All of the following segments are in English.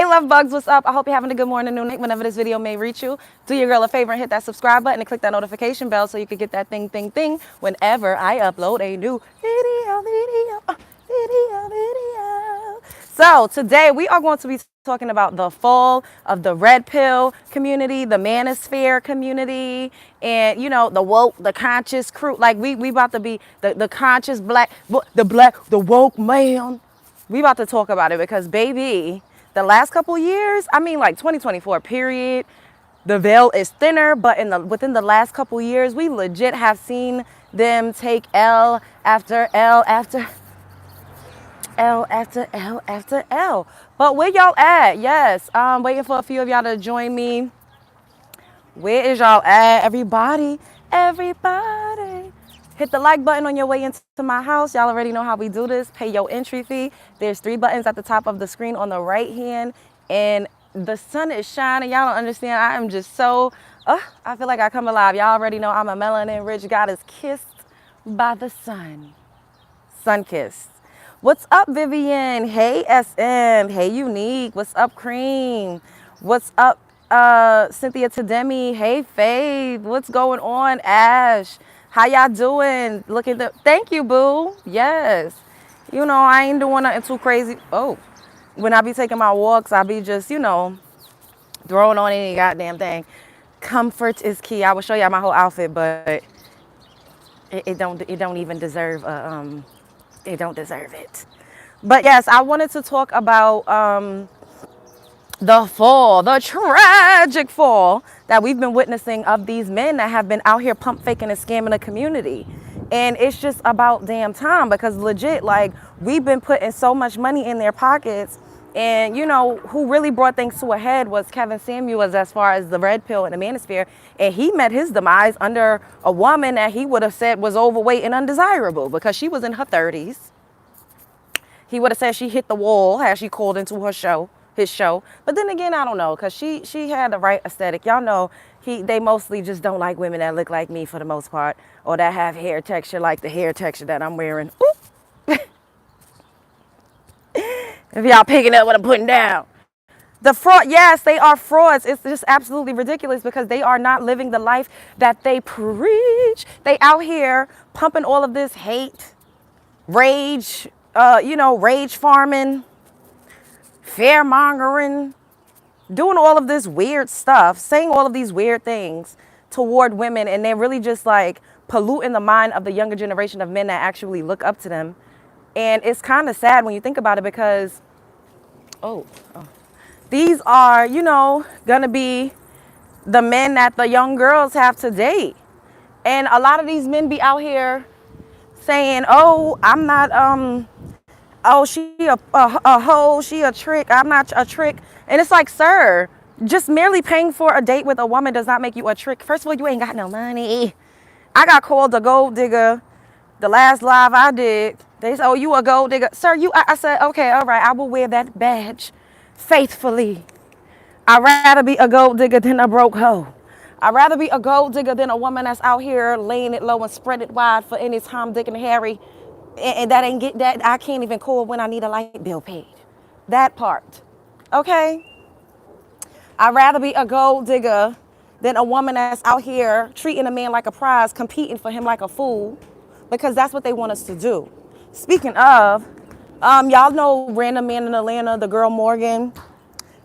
love bugs, what's up? I hope you're having a good morning, noon, night, whenever this video may reach you. Do your girl a favor and hit that subscribe button and click that notification bell so you can get that thing whenever I upload a new video. So today we are going to be talking about the fall of the red pill community, the manosphere community, and you know, the woke, the conscious crew. Like we about to be the conscious the woke man. We about to talk about it because baby, the last couple years, I mean like 2024 period, the veil is thinner, but within the last couple years, we legit have seen them take L after L after L after L after L. But where y'all at? Yes, I'm waiting for a few of y'all to join me. Where is y'all at? Everybody. Hit the like button on your way into my house. Y'all already know how we do this. Pay your entry fee. There's 3 buttons at the top of the screen on the right hand. And the sun is shining. Y'all don't understand. I am just so, I feel like I come alive. Y'all already know I'm a melanin-rich goddess kissed by the sun. Sun-kissed. What's up, Vivian? Hey, SM. Hey, Unique. What's up, Cream? What's up, Cynthia Tademi? Hey, Faith. What's going on, Ash? How y'all doing? Thank you, boo. Yes. You know, I ain't doing nothing too crazy. Oh, when I be taking my walks, I be just, you know, throwing on any goddamn thing. Comfort is key. I will show y'all my whole outfit, but it don't even deserve it don't deserve it. But yes, I wanted to talk about the tragic fall that we've been witnessing of these men that have been out here pump faking and scamming the community. And it's just about damn time, because legit, like, we've been putting so much money in their pockets. And you know, who really brought things to a head was Kevin Samuels as far as the red pill and the manosphere. And he met his demise under a woman that he would have said was overweight and undesirable because she was in her 30s. He would have said she hit the wall, as she called into his show. But then again, I don't know, because she had the right aesthetic. Y'all know they mostly just don't like women that look like me for the most part, or that have hair texture like the hair texture that I'm wearing. If y'all picking up what I'm putting down. The fraud, yes, they are frauds. It's just absolutely ridiculous because they are not living the life that they preach. They out here pumping all of this hate, rage, rage farming, fear mongering, doing all of this weird stuff, saying all of these weird things toward women, and they're really just like polluting the mind of the younger generation of men that actually look up to them. And it's kind of sad when you think about it because, these are, you know, gonna be the men that the young girls have to date. And a lot of these men be out here saying, oh, I'm not, oh, she a hoe, she a trick, I'm not a trick. And it's like, sir, just merely paying for a date with a woman does not make you a trick. First of all, you ain't got no money. I got called a gold digger the last live I did. They said, oh, you a gold digger. Sir, I said, okay, all right, I will wear that badge faithfully. I'd rather be a gold digger than a broke hoe. I'd rather be a gold digger than a woman that's out here laying it low and spread it wide for any Tom, Dick, and Harry. And that ain't get that. I can't even call when I need a light bill paid. That part. Okay? I'd rather be a gold digger than a woman that's out here treating a man like a prize, competing for him like a fool, because that's what they want us to do. Speaking of, y'all know Random Man in Atlanta, the girl Morgan.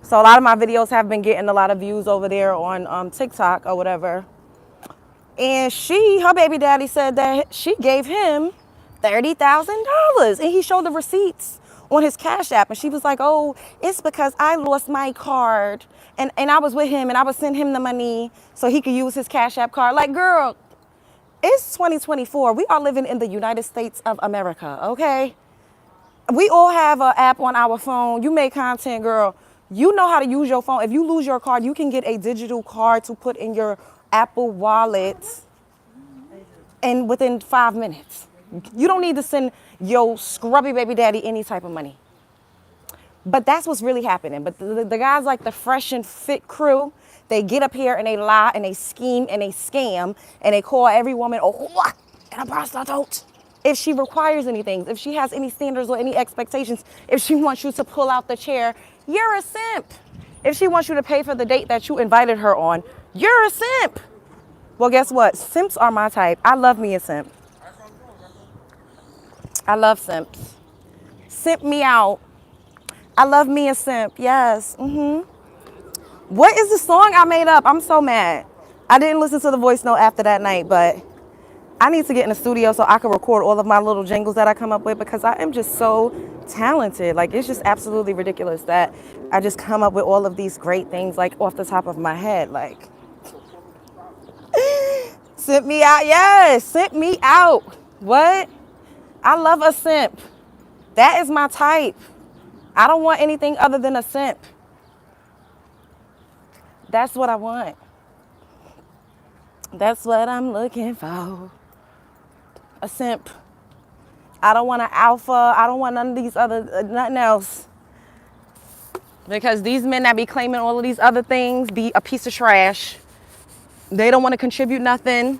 So a lot of my videos have been getting a lot of views over there on TikTok or whatever. And her baby daddy said that she gave him $30,000, and he showed the receipts on his Cash App, and she was like, oh, it's because I lost my card and I was with him and I would send him the money so he could use his Cash App card. Like, girl, it's 2024. We are living in the United States of America, okay? We all have an app on our phone. You make content, girl. You know how to use your phone. If you lose your card, you can get a digital card to put in your Apple Wallet and within 5 minutes. You don't need to send your scrubby baby daddy any type of money. But that's what's really happening. But the guys like the Fresh and Fit crew, they get up here and they lie and they scheme and they scam and they call every woman a whore and a prostitute. If she requires anything, if she has any standards or any expectations, if she wants you to pull out the chair you're a simp. If she wants you to pay for the date that you invited her on, you're a simp. Well, guess what? Simps are my type. I love me a simp. I love simps. Simp me out. I love me a simp. Yes. What is the song I made up? I'm so mad. I didn't listen to the voice note after that night, but I need to get in the studio so I can record all of my little jingles that I come up with, because I am just so talented. Like, it's just absolutely ridiculous that I just come up with all of these great things, like, off the top of my head. Like, simp me out. Yes, simp me out. What? I love a simp. That is my type. I don't want anything other than a simp. That's what I want. That's what I'm looking for. A simp. I don't want an alpha. I don't want none of these other, nothing else. Because these men that be claiming all of these other things be a piece of trash. They don't want to contribute nothing.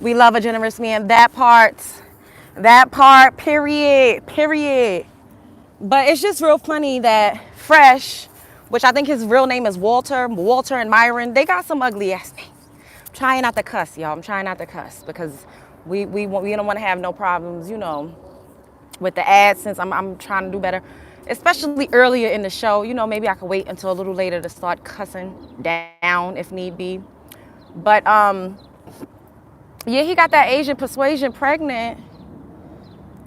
We love a generous man. That part, period. But it's just real funny that Fresh, which I think his real name is Walter and Myron, they got some ugly ass names. I'm trying not to cuss, y'all. I'm trying not to cuss because we don't want to have no problems, you know, with the AdSense. I'm trying to do better, especially earlier in the show. You know, maybe I could wait until a little later to start cussing down if need be. But yeah, he got that Asian persuasion pregnant.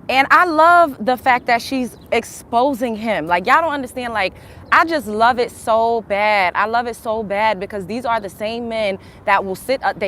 And I love the fact that she's exposing him. Like, y'all don't understand. Like, I just love it so bad. I love it so bad because these are the same men that will sit up,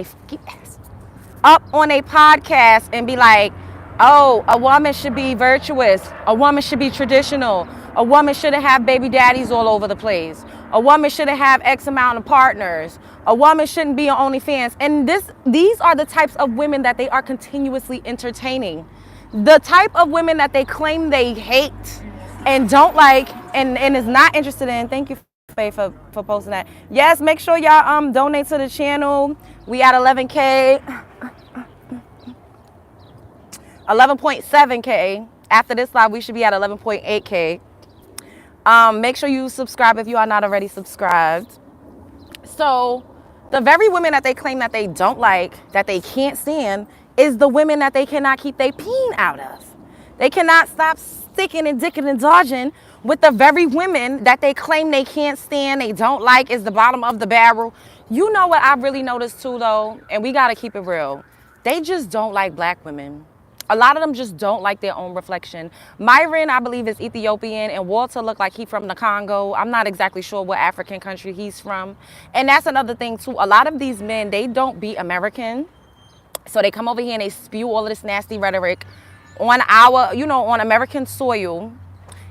up on a podcast and be like, oh, a woman should be virtuous. A woman should be traditional. A woman shouldn't have baby daddies all over the place. A woman shouldn't have X amount of partners. A woman shouldn't be on OnlyFans. And these are the types of women that they are continuously entertaining. The type of women that they claim they hate and don't like and is not interested in. Thank you, Faye, for posting that. Yes, make sure y'all donate to the channel. We at 11K. 11.7K. After this live, we should be at 11.8K. Make sure you subscribe if you are not already subscribed. So the very women that they claim that they don't like, that they can't stand, is the women that they cannot keep their peen out of. They cannot stop sticking and dicking and dodging with the very women that they claim they can't stand, they don't like, is the bottom of the barrel. You know what I've really noticed too, though, and we got to keep it real. They just don't like black women. A lot of them just don't like their own reflection. Myron, I believe, is Ethiopian, and Walter looked like he's from the Congo. I'm not exactly sure what African country he's from. And that's another thing, too. A lot of these men, they don't be American. So they come over here and they spew all of this nasty rhetoric on our, you know, on American soil.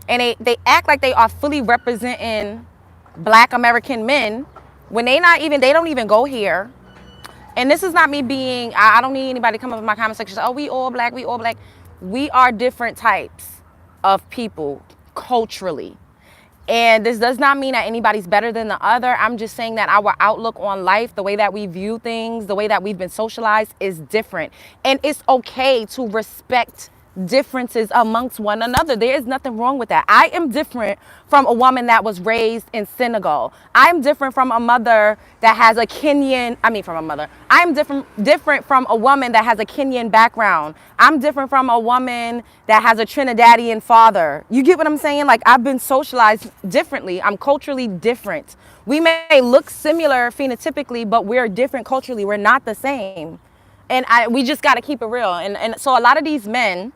And they act like they are fully representing black American men when they don't even go here. And this is not me being, I don't need anybody to come up in my comment section and say, oh, we all black. We are different types of people culturally. And this does not mean that anybody's better than the other. I'm just saying that our outlook on life, the way that we view things, the way that we've been socialized is different. And it's okay to respect differences amongst one another. There is nothing wrong with that. I am different from a woman that was raised in Senegal. I'm different from a mother that has a I'm different from a woman that has a Kenyan background. I'm different from a woman that has a Trinidadian father. You get what I'm saying? Like, I've been socialized differently. I'm culturally different. We may look similar phenotypically, but we're different culturally. We're not the same. And we just got to keep it real. And so a lot of these men,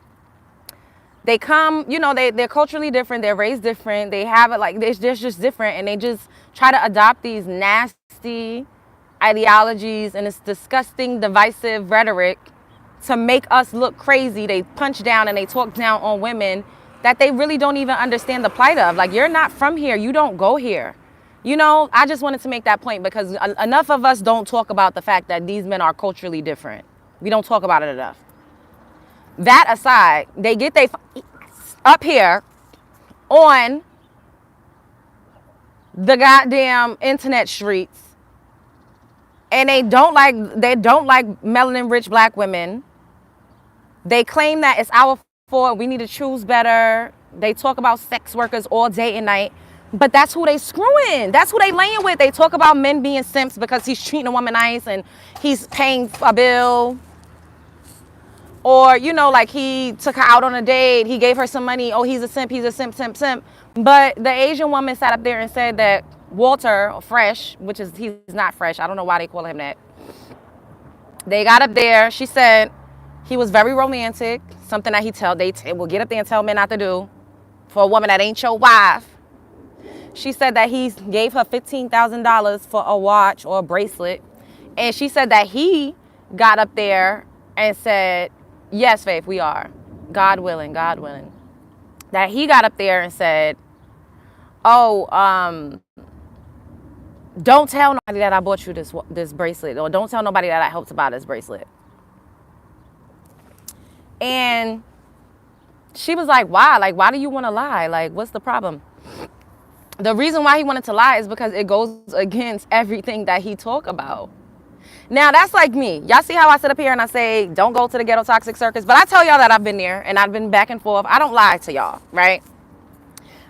they come, you know, they're culturally different. They're raised different. They have it like, they're just different. And they just try to adopt these nasty ideologies and this disgusting, divisive rhetoric to make us look crazy. They punch down and they talk down on women that they really don't even understand the plight of. Like, you're not from here. You don't go here. You know, I just wanted to make that point because enough of us don't talk about the fact that these men are culturally different. We don't talk about it enough. That aside, they get they up here on the goddamn internet streets, and they don't like melanin rich black women. They claim that it's our fault. We need to choose better. They talk about sex workers all day and night. But that's who they screwing. That's who they laying with. They talk about men being simps because he's treating a woman nice and he's paying a bill. Or, you know, like he took her out on a date. He gave her some money. Oh, he's a simp. He's a simp, simp, simp. But the Asian woman sat up there and said that Walter, Fresh, which is, he's not Fresh. I don't know why they call him that. They got up there. She said he was very romantic. Something that they will get up there and tell men not to do for a woman that ain't your wife. She said that he gave her $15,000 for a watch or a bracelet. And she said that he got up there and said, yes, Faith, we are. God willing, God willing. That he got up there and said, oh, don't tell nobody that I bought you this bracelet. Or don't tell nobody that I helped to buy this bracelet. And she was like, why? Like, why do you want to lie? Like, what's the problem? The reason why he wanted to lie is because it goes against everything that he talk about. Now, that's like me. Y'all see how I sit up here and I say, don't go to the ghetto toxic circus? But I tell y'all that I've been there and I've been back and forth. I don't lie to y'all, right?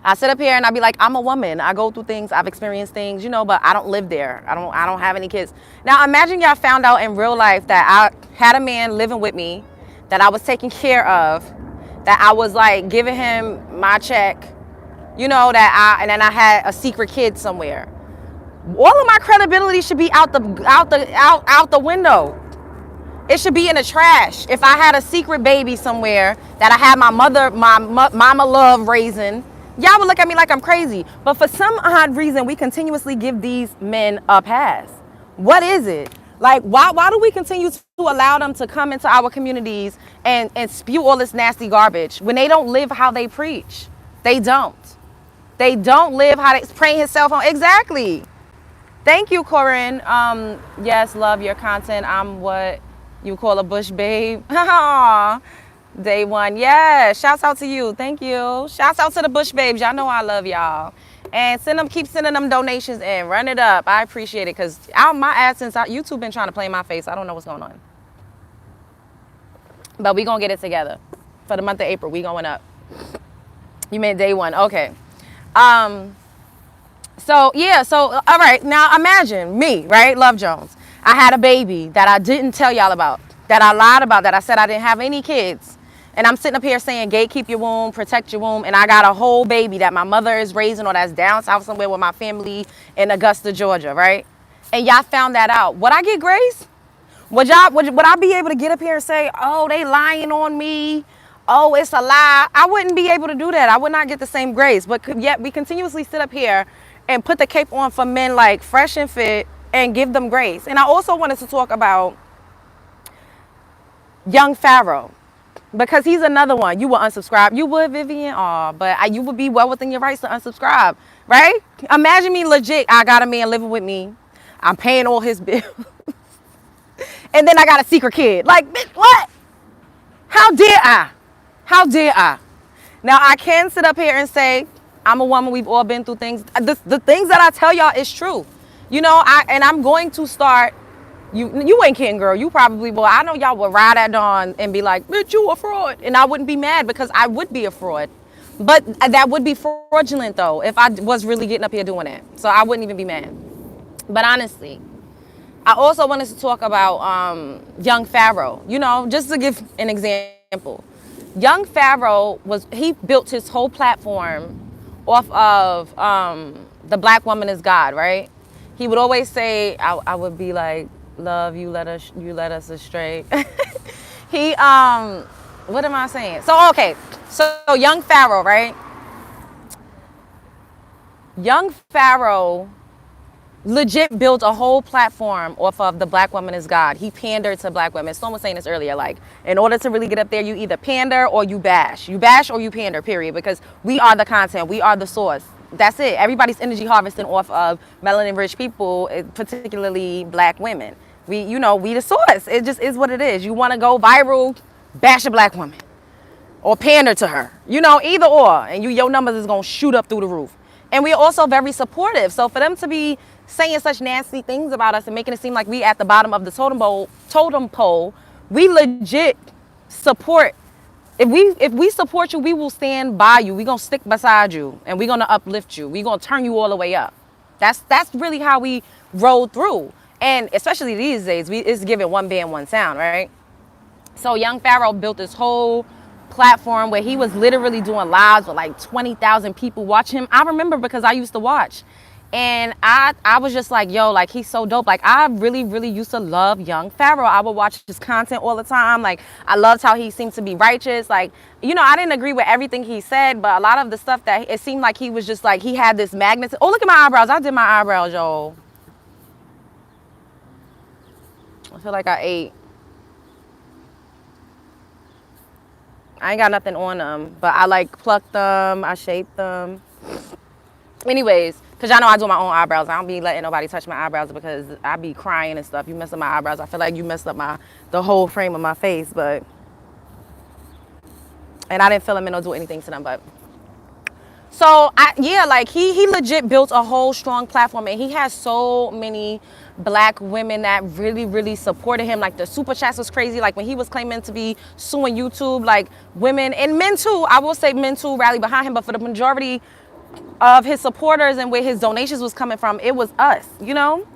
I sit up here and I be like, I'm a woman. I go through things. I've experienced things, you know, but I don't live there. I don't have any kids. Now, imagine y'all found out in real life that I had a man living with me, that I was taking care of, that I was like giving him my check, you know, and then I had a secret kid somewhere. All of my credibility should be out the window. It should be in the trash. If I had a secret baby somewhere that I had my mama love raising, y'all would look at me like I'm crazy. But for some odd reason, we continuously give these men a pass. What is it? Like, why do we continue to allow them to come into our communities and spew all this nasty garbage when they don't live how they preach? They don't. They don't live how they praying his cell phone. Exactly. Thank you, Corinne. Yes, love your content. I'm what you call a bush babe. Day one. Yeah, shouts out to you. Thank you. Shouts out to the bush babes. Y'all know I love y'all. And keep sending them donations in. Run it up. I appreciate it because my AdSense, YouTube been trying to play in my face. I don't know what's going on. But we going to get it together. For the month of April, we going up. You meant day one. Okay. So all right, now imagine me, right? Love Jones. I had a baby that I didn't tell y'all about, that I lied about, that I said I didn't have any kids. And I'm sitting up here saying, gatekeep your womb, protect your womb. And I got a whole baby that my mother is raising or that's down south somewhere with my family in Augusta, Georgia, right? And y'all found that out. Would I get grace? Would I be able to get up here and say, oh, they lying on me? Oh, it's a lie. I wouldn't be able to do that. I would not get the same grace. But yet we continuously sit up here and put the cape on for men like Fresh and Fit and give them grace. And I also wanted to talk about young Pharaoh, because he's another one. You will unsubscribe. You would, Vivian? But you would be well within your rights to unsubscribe, right? Imagine me legit. I got a man living with me. I'm paying all his bills. And then I got a secret kid. Like, what? How dare I? How dare I? Now, I can sit up here and say, I'm a woman. We've all been through things. The things that I tell y'all is true. You know, I'm going to start. You ain't kidding, girl. You probably will. I know y'all will ride at dawn and be like, bitch, you a fraud. And I wouldn't be mad because I would be a fraud. But that would be fraudulent, though, if I was really getting up here doing that. So I wouldn't even be mad. But honestly, I also wanted to talk about young Pharaoh. You know, just to give an example. Young Pharaoh, he built his whole platform off of the black woman is God, right? He would always say, I would be like, love, you led us astray. What am I saying? So, okay. So young Pharaoh, right? Young Pharaoh legit built a whole platform off of the black woman is God. He pandered to black women. Someone was saying this earlier, like, in order to really get up there, you either pander or you bash. You bash or you pander, period, because we are the content. We are the source. That's it. Everybody's energy harvesting off of melanin-rich people, particularly black women. We the source. It just is what it is. You want to go viral, bash a black woman or pander to her. Either or. And your numbers is going to shoot up through the roof. And we're also very supportive. So for them to be saying such nasty things about us and making it seem like we at the bottom of the totem pole, we legit support If we support you, we will stand by you. We're gonna stick beside you and we're gonna uplift you. We're gonna turn you all the way up. That's really how we roll through. And especially these days, it's giving one band, one sound, right? So young Pharaoh built this whole platform where he was literally doing lives with like 20,000 people watch him. I remember because I used to watch. And I was just like, yo, like he's so dope. Like I really, really used to love young Pharaoh. I would watch his content all the time. Like I loved how he seemed to be righteous. Like, you know, I didn't agree with everything he said, but a lot of the stuff that it seemed like he was just like, he had this magnet. Oh, look at my eyebrows. I did my eyebrows, yo. I feel like I ate. I ain't got nothing on them, but I like plucked them. I shaped them. Anyways, because y'all know I do my own eyebrows. I don't be letting nobody touch my eyebrows because I be crying and stuff. You mess up my eyebrows, I feel like you messed up the whole frame of my face. But, and I didn't fill them in or do anything to them. But, so, yeah, like he legit built a whole strong platform. And he has so many black women that really, really supported him. Like the super chats was crazy. Like when he was claiming to be suing YouTube, like women and men too. I will say men too rally behind him. But for the majority of his supporters and where his donations was coming from, it was us, you know?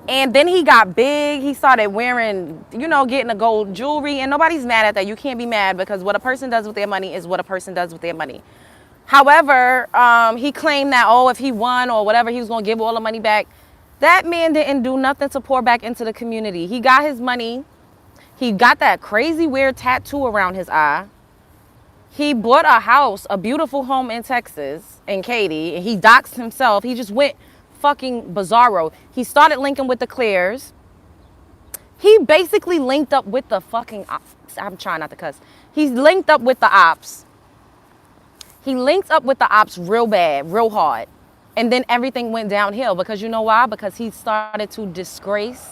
And then he got big. He started wearing, you know, getting the gold jewelry. And nobody's mad at that. You can't be mad because what a person does with their money is what a person does with their money. However, he claimed that, oh, if he won or whatever, he was going to give all the money back. That man didn't do nothing to pour back into the community. He got his money. He got that crazy weird tattoo around his eye. He bought a house, a beautiful home in Texas, in Katy, and he doxed himself. He just went fucking bizarro. He started linking with the Claires. He basically linked up with the fucking ops. I'm trying not to cuss. He's linked up with the ops. He linked up with the ops real bad, real hard. And then everything went downhill because you know why? Because he started to disgrace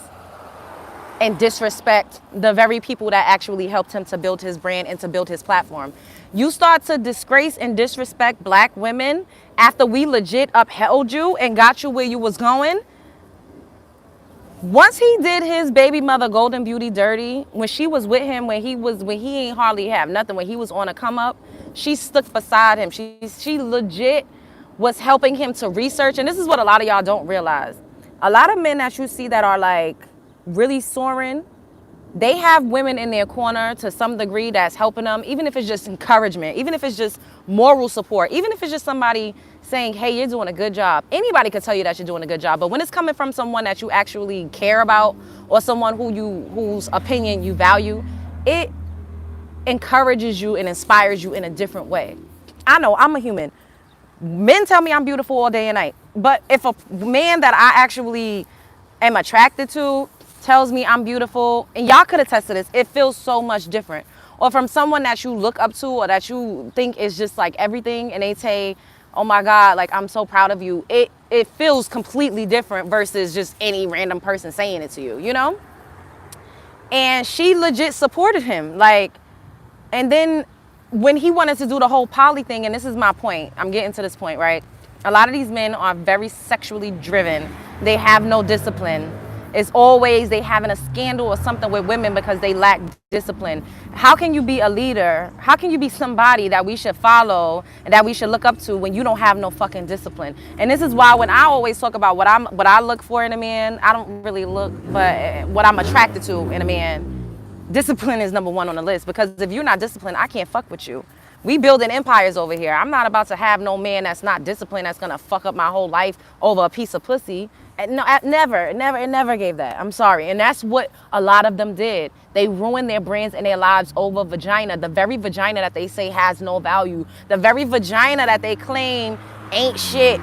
and disrespect the very people that actually helped him to build his brand and to build his platform. You start to disgrace and disrespect black women after we legit upheld you and got you where you was going. Once he did his baby mother Golden Beauty dirty, when she was with him, when he ain't hardly have nothing, when he was on a come up, she stuck beside him. She legit was helping him to research. And this is what a lot of y'all don't realize. A lot of men that you see that are like really soaring, they have women in their corner to some degree that's helping them, even if it's just encouragement, even if it's just moral support, even if it's just somebody saying, hey, you're doing a good job. Anybody could tell you that you're doing a good job. But when it's coming from someone that you actually care about or someone whose opinion you value, it encourages you and inspires you in a different way. I know I'm a human. Men tell me I'm beautiful all day and night. But if a man that I actually am attracted to tells me I'm beautiful, and y'all could attest to this, it feels so much different. Or from someone that you look up to or that you think is just like everything, and they say, oh my God, like I'm so proud of you. It feels completely different versus just any random person saying it to you, you know? And she legit supported him. Like, and then when he wanted to do the whole poly thing, and this is my point, I'm getting to this point, right? A lot of these men are very sexually driven. They have no discipline. It's always they having a scandal or something with women because they lack discipline. How can you be a leader? How can you be somebody that we should follow and that we should look up to when you don't have no fucking discipline? And this is why when I always talk about what I look for in a man, I don't really look, but what I'm attracted to in a man, discipline is number one on the list. Because if you're not disciplined, I can't fuck with you. We building empires over here. I'm not about to have no man that's not disciplined that's gonna fuck up my whole life over a piece of pussy. No, it never gave that. I'm sorry. And that's what a lot of them did. They ruined their brands and their lives over vagina. The very vagina that they say has no value. The very vagina that they claim ain't shit.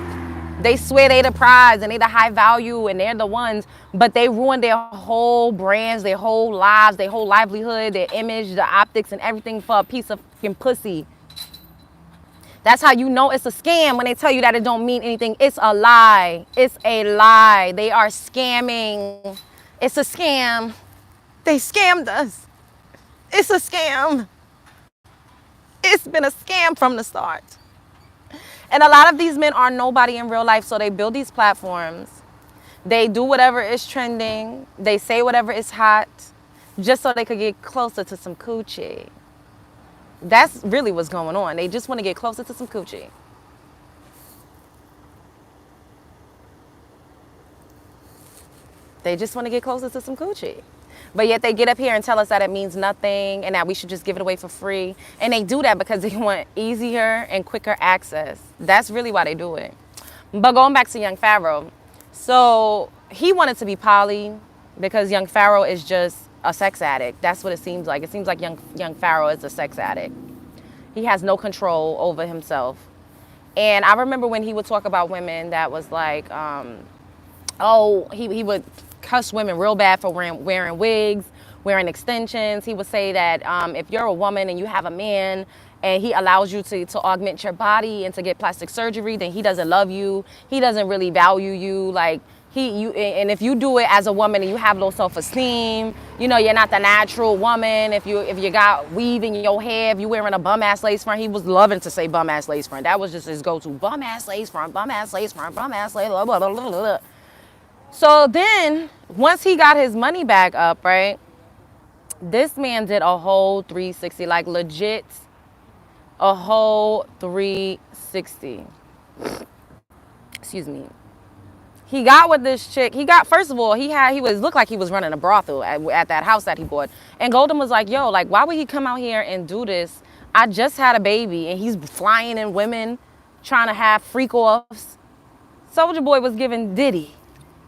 They swear they the prize and they the high value and they're the ones, but they ruined their whole brands, their whole lives, their whole livelihood, their image, the optics and everything for a piece of fucking pussy. That's how you know it's a scam when they tell you that it don't mean anything. It's a lie. It's a lie. They are scamming. It's a scam. They scammed us. It's a scam. It's been a scam from the start. And a lot of these men are nobody in real life, so they build these platforms. They do whatever is trending. They say whatever is hot just so they could get closer to some coochie. That's really what's going on. They just want to get closer to some coochie. They just want to get closer to some coochie. But yet they get up here and tell us that it means nothing and that we should just give it away for free. And they do that because they want easier and quicker access. That's really why they do it. But going back to young Pharaoh. So he wanted to be poly because young Pharaoh is just a sex addict. That's what it seems like. It seems like young Pharaoh is a sex addict. He has no control over himself. And I remember when he would talk about women that was like, he would cuss women real bad for wearing wigs, wearing extensions. He would say that if you're a woman and you have a man and he allows you to augment your body and to get plastic surgery, then he doesn't love you. He doesn't really value you. Like and if you do it as a woman and you have low self-esteem, you know, you're not the natural woman. If you got weave in your hair, if you're wearing a bum ass lace front, he was loving to say bum ass lace front. That was just his go-to. Bum ass lace front, bum ass lace front, bum ass lace, blah, blah, blah, blah, blah. So then, once he got his money back up, right, this man did a whole 360, like legit, a whole 360. Excuse me. He got with this chick. First of all, looked like he was running a brothel at that house that he bought. And Golden was like, yo, like, why would he come out here and do this? I just had a baby and he's flying in women, trying to have freak offs. Soulja Boy was giving Diddy.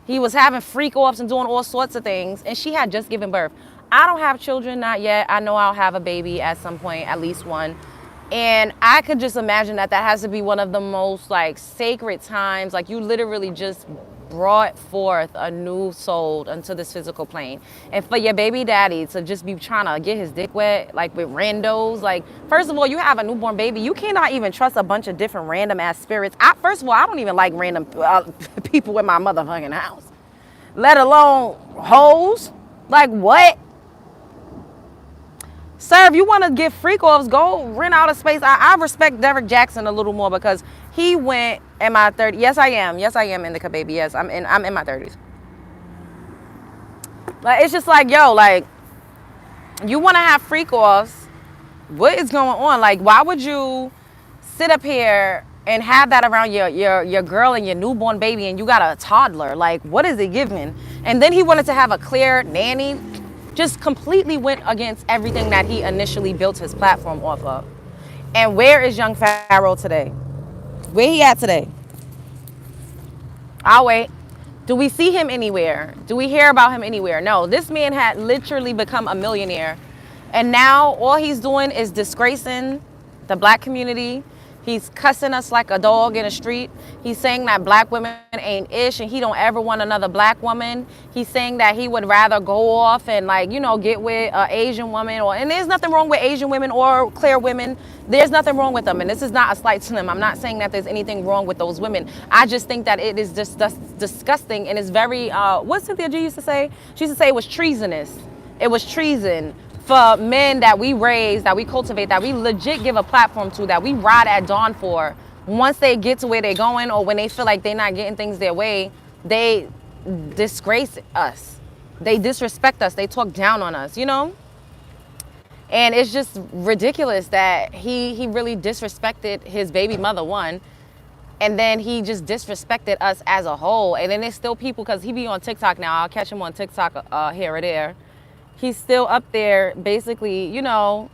He was having freak offs and doing all sorts of things. And she had just given birth. I don't have children, not yet. I know I'll have a baby at some point, at least one. And I could just imagine that has to be one of the most like sacred times. Like you literally just brought forth a new soul onto this physical plane. And for your baby daddy to just be trying to get his dick wet, like with randos, like, first of all, you have a newborn baby. You cannot even trust a bunch of different random ass spirits. First of all, I don't even like random people in my motherfucking house, let alone hoes. Like what? Sir, if you want to get freak offs, go rent out a space. I respect Derek Jackson a little more because he went in my 30s. Yes, I am. Yes, I am indica, baby. Yes, I'm in my 30s. Like, it's just like, yo, like, you want to have freak offs. What is going on? Like, why would you sit up here and have that around your girl and your newborn baby and you got a toddler? Like, what is it giving? And then he wanted to have a clear nanny. Just completely went against everything that he initially built his platform off of. And where is young Pharaoh today? Where he at today? I'll wait. Do we see him anywhere? Do we hear about him anywhere? No, this man had literally become a millionaire. And now all he's doing is disgracing the black community. He's cussing us like a dog in the street. He's saying that black women ain't ish and he don't ever want another black woman. He's saying that he would rather go off and, like, you know, get with an Asian woman. And there's nothing wrong with Asian women or clear women. There's nothing wrong with them. And this is not a slight to them. I'm not saying that there's anything wrong with those women. I just think that it is just disgusting and it's very, what Cynthia G used to say? She used to say it was treasonous. It was treason for men that we raise, that we cultivate, that we legit give a platform to, that we ride at dawn for. Once they get to where they're going or when they feel like they're not getting things their way, they disgrace us. They disrespect us. They talk down on us, you know? And it's just ridiculous that he really disrespected his baby mother, one, and then he just disrespected us as a whole. And then there's still people, because he be on TikTok now. I'll catch him on TikTok here or there. He's still up there basically, you know,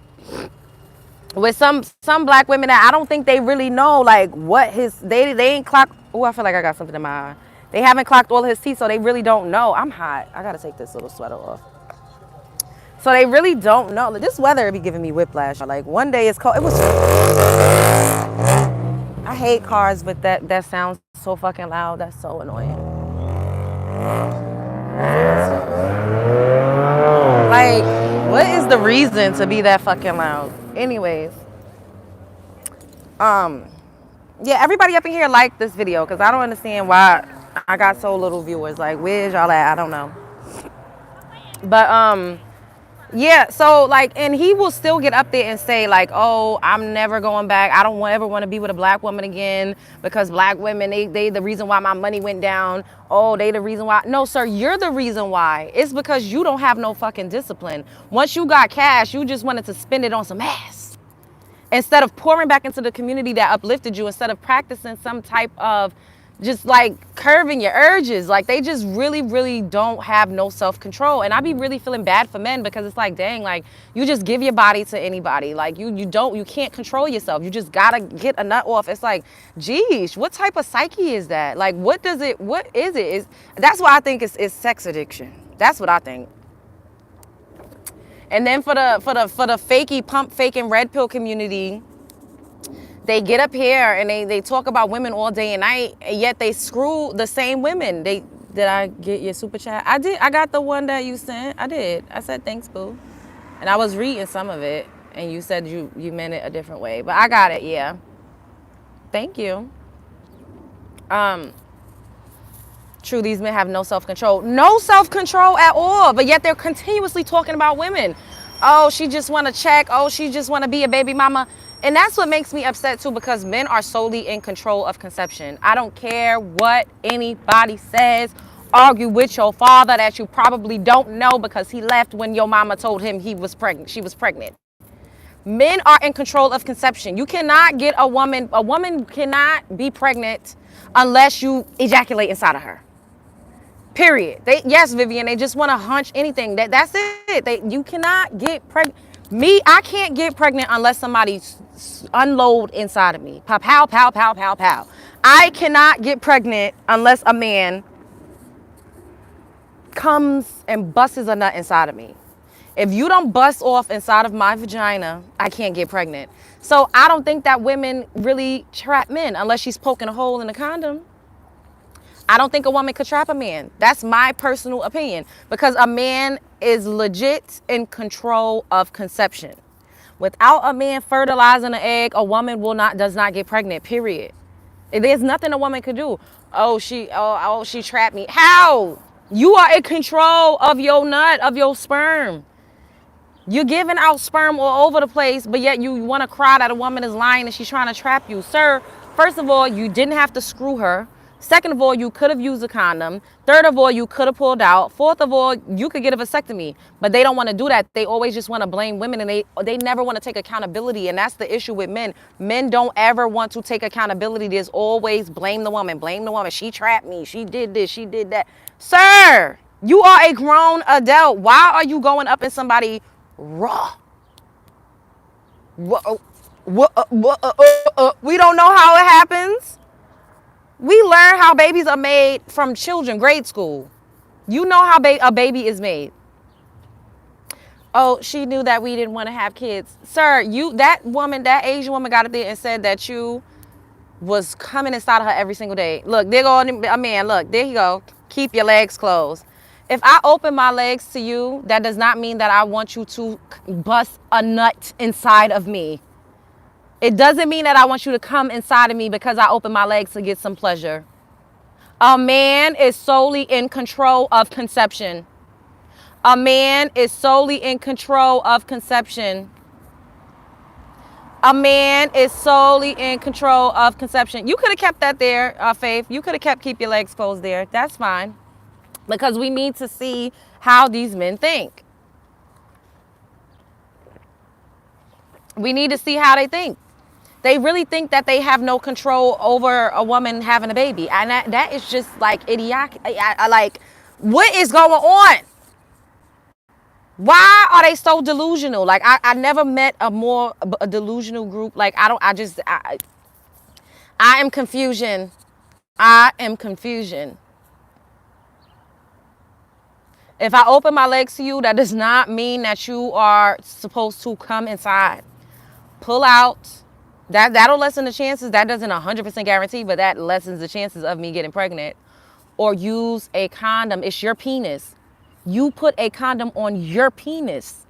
with some black women that I don't think they really know, like, what they ain't clocked. Oh, I feel like I got something in my eye. They haven't clocked all his teeth, so they really don't know. I'm hot. I got to take this little sweater off. So they really don't know. This weather be giving me whiplash. Like, one day it's cold. It was... I hate cars with that sounds so fucking loud. That's so annoying. Like, what is the reason to be that fucking loud? Anyways, yeah, everybody up in here liked this video because I don't understand why I got so little viewers. Like, where's y'all at? I don't know. But yeah, so like, and he will still get up there and say like, oh, I'm never going back. I don't ever want to be with a black woman again because black women, they the reason why my money went down. Oh, they the reason why. No, sir, you're the reason why. It's because you don't have no fucking discipline. Once you got cash, you just wanted to spend it on some ass. Instead of pouring back into the community that uplifted you, instead of practicing some type of just like curving your urges, like they just really, really don't have no self-control. And I be really feeling bad for men because it's like, dang, like you just give your body to anybody. Like you can't control yourself. You just gotta get a nut off. It's like, geez, what type of psyche is that? Like, what is it? That's why I think it's sex addiction. That's what I think. And then for the fakey pump faking red pill community, they get up here and they talk about women all day and night, and yet they screw the same women. Did I get your super chat? I did. I got the one that you sent. I did. I said thanks, boo. And I was reading some of it, and you said you meant it a different way, but I got it. Yeah. Thank you. True, these men have no self-control. No self-control at all, but yet they're continuously talking about women. Oh, she just want to check. Oh, she just want to be a baby mama. And that's what makes me upset too, because men are solely in control of conception. I don't care what anybody says. Argue with your father that you probably don't know because he left when your mama told him she was pregnant. Men are in control of conception. You cannot get a woman cannot be pregnant unless you ejaculate inside of her. Period. Yes, Vivian, they just want to hunch anything. That's it. You cannot get pregnant. I can't get pregnant unless somebody unload inside of me. Pow, pow, pow, pow, pow, pow. I cannot get pregnant unless a man comes and busts a nut inside of me. If you don't bust off inside of my vagina, I can't get pregnant. So I don't think that women really trap men unless she's poking a hole in the condom. I don't think a woman could trap a man. That's my personal opinion, because a man is legit in control of conception. Without a man fertilizing an egg, a woman does not get pregnant, period. There's nothing a woman could do. Oh, she trapped me. How? You are in control of your nut, of your sperm. You're giving out sperm all over the place, but yet you want to cry that a woman is lying and she's trying to trap you. Sir, first of all, you didn't have to screw her. Second of all, you could have used a condom. Third of all, you could have pulled out. Fourth of all, you could get a vasectomy. But they don't want to do that. They always just want to blame women, and they never want to take accountability. And that's the issue with men. Men don't ever want to take accountability. There's always blame the woman. Blame the woman. She trapped me. She did this. She did that. Sir, you are a grown adult. Why are you going up in somebody raw? We don't know how it happens. We learn how babies are made from children, grade school. You know how a baby is made. Oh, she knew that we didn't want to have kids. Sir, that Asian woman got up there and said that you was coming inside of her every single day. Look, there go a man. Look, there you go. Keep your legs closed. If I open my legs to you, that does not mean that I want you to bust a nut inside of me. It doesn't mean that I want you to come inside of me because I open my legs to get some pleasure. A man is solely in control of conception. A man is solely in control of conception. A man is solely in control of conception. You could have kept that there, Faith. You could have keep your legs closed there. That's fine. Because we need to see how these men think. We need to see how they think. They really think that they have no control over a woman having a baby. And that is just like idiotic. Like, what is going on? Why are they so delusional? Like, I never met a delusional group. Like, I am confusion. I am confusion. If I open my legs to you, that does not mean that you are supposed to come inside. Pull out. That'll lessen the chances. That doesn't 100% guarantee, but that lessens the chances of me getting pregnant. Or use a condom. It's your penis. You put a condom on your penis.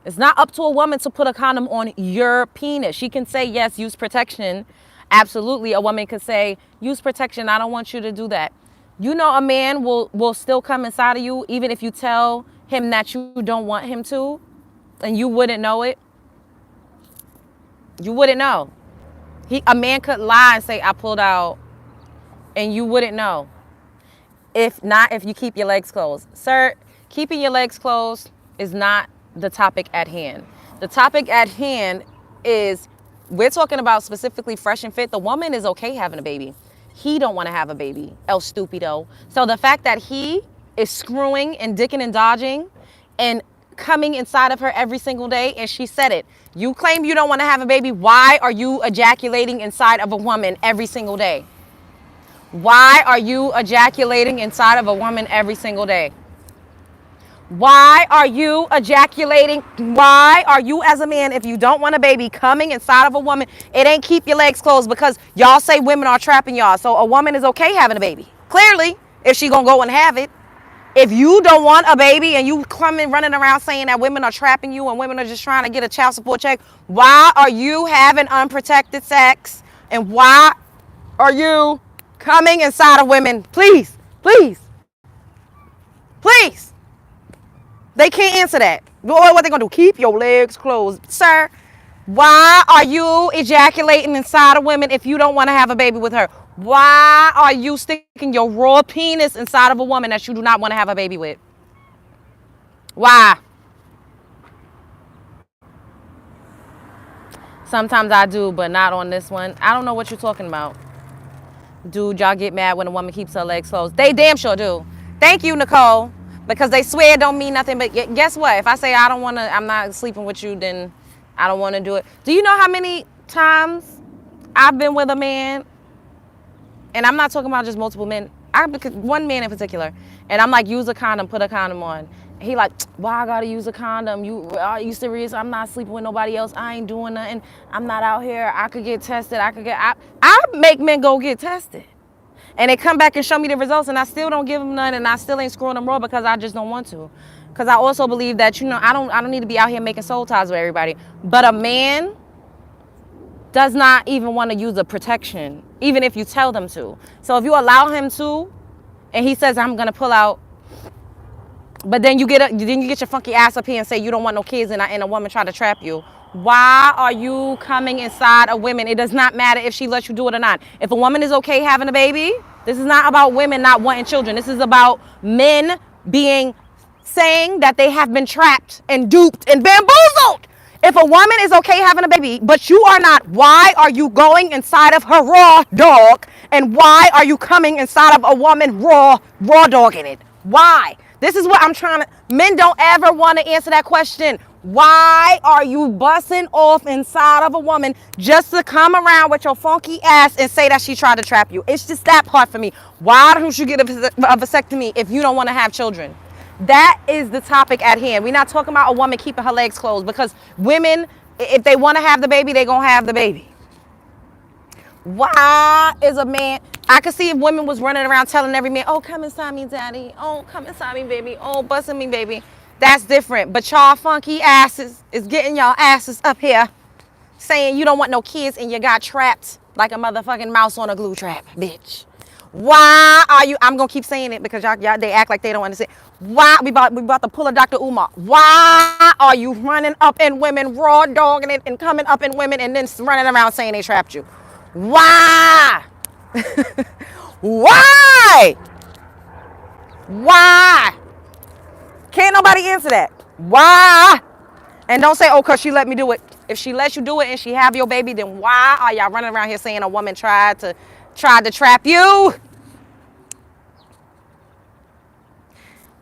It's not up to a woman to put a condom on your penis. She can say, yes, use protection. Absolutely. A woman could say, use protection. I don't want you to do that. You know, a man will still come inside of you even if you tell him that you don't want him to, and you wouldn't know it. You wouldn't know. A man could lie and say, I pulled out, and you wouldn't know. If you keep your legs closed. Sir, keeping your legs closed is not the topic at hand. The topic at hand is, we're talking about specifically fresh and fit. The woman is okay having a baby. He don't want to have a baby, el stupido. So the fact that he is screwing and dicking and dodging and coming inside of her every single day, and she said it. You claim you don't want to have a baby. Why are you ejaculating inside of a woman every single day? Why are you ejaculating inside of a woman every single day? Why are you ejaculating? Why are you, as a man, if you don't want a baby, coming inside of a woman? It ain't keep your legs closed, because y'all say women are trapping y'all. So a woman is okay having a baby. Clearly, if she gonna go and have it. If you don't want a baby and you coming running around saying that women are trapping you and women are just trying to get a child support check, why are you having unprotected sex? And why are you coming inside of women? Please, please, please. They can't answer that. What they gonna do? Keep your legs closed, sir. Why are you ejaculating inside of women if you don't want to have a baby with her? Why are you sticking your raw penis inside of a woman that you do not want to have a baby with? Why? Sometimes I do, but not on this one. I don't know what you're talking about. Dude, y'all get mad when a woman keeps her legs closed. They damn sure do. Thank you, Nicole. Because they swear it don't mean nothing. But guess what? If I say I don't want to, I'm not sleeping with you, then I don't want to do it. Do you know how many times I've been with a man? And I'm not talking about just multiple men. One man in particular. And I'm like, use a condom, put a condom on. He like, why I gotta use a condom? Are you serious? I'm not sleeping with nobody else. I ain't doing nothing. I'm not out here. I could get tested. I make men go get tested. And they come back and show me the results, and I still don't give them none, and I still ain't screwing them raw because I just don't want to. Because I also believe that, I don't need to be out here making soul ties with everybody. But a man does not even want to use a protection, even if you tell them to. So if you allow him to, and he says, I'm going to pull out, but then you get your funky ass up here and say you don't want no kids, and a woman try to trap you. Why are you coming inside of women? It does not matter if she lets you do it or not. If a woman is okay having a baby, this is not about women not wanting children. This is about men saying that they have been trapped and duped and bamboozled. If a woman is okay having a baby, but you are not, why are you going inside of her raw dog? And why are you coming inside of a woman raw dogging it? Why? This is what I'm trying to, men don't ever want to answer that question. Why are you busting off inside of a woman just to come around with your funky ass and say that she tried to trap you? It's just that part for me. Why don't you get a vasectomy if you don't want to have children? That is the topic at hand. We're not talking about a woman keeping her legs closed, because women, if they want to have the baby, they're going to have the baby. Why is a man, I could see if women was running around telling every man, oh, come inside me, daddy. Oh, come inside me, baby. Oh, busting me, baby. That's different. But y'all funky asses is getting y'all asses up here saying you don't want no kids and you got trapped like a motherfucking mouse on a glue trap, bitch. Why are you, I'm going to keep saying it because y'all they act like they don't understand. Why, we about to pull a Dr. Umar. Why are you running up in women, raw dogging it and coming up in women and then running around saying they trapped you? Why? Why? Why? Can't nobody answer that. Why? And don't say, oh, because she let me do it. If she lets you do it and she have your baby, then why are y'all running around here saying a woman tried to trap you?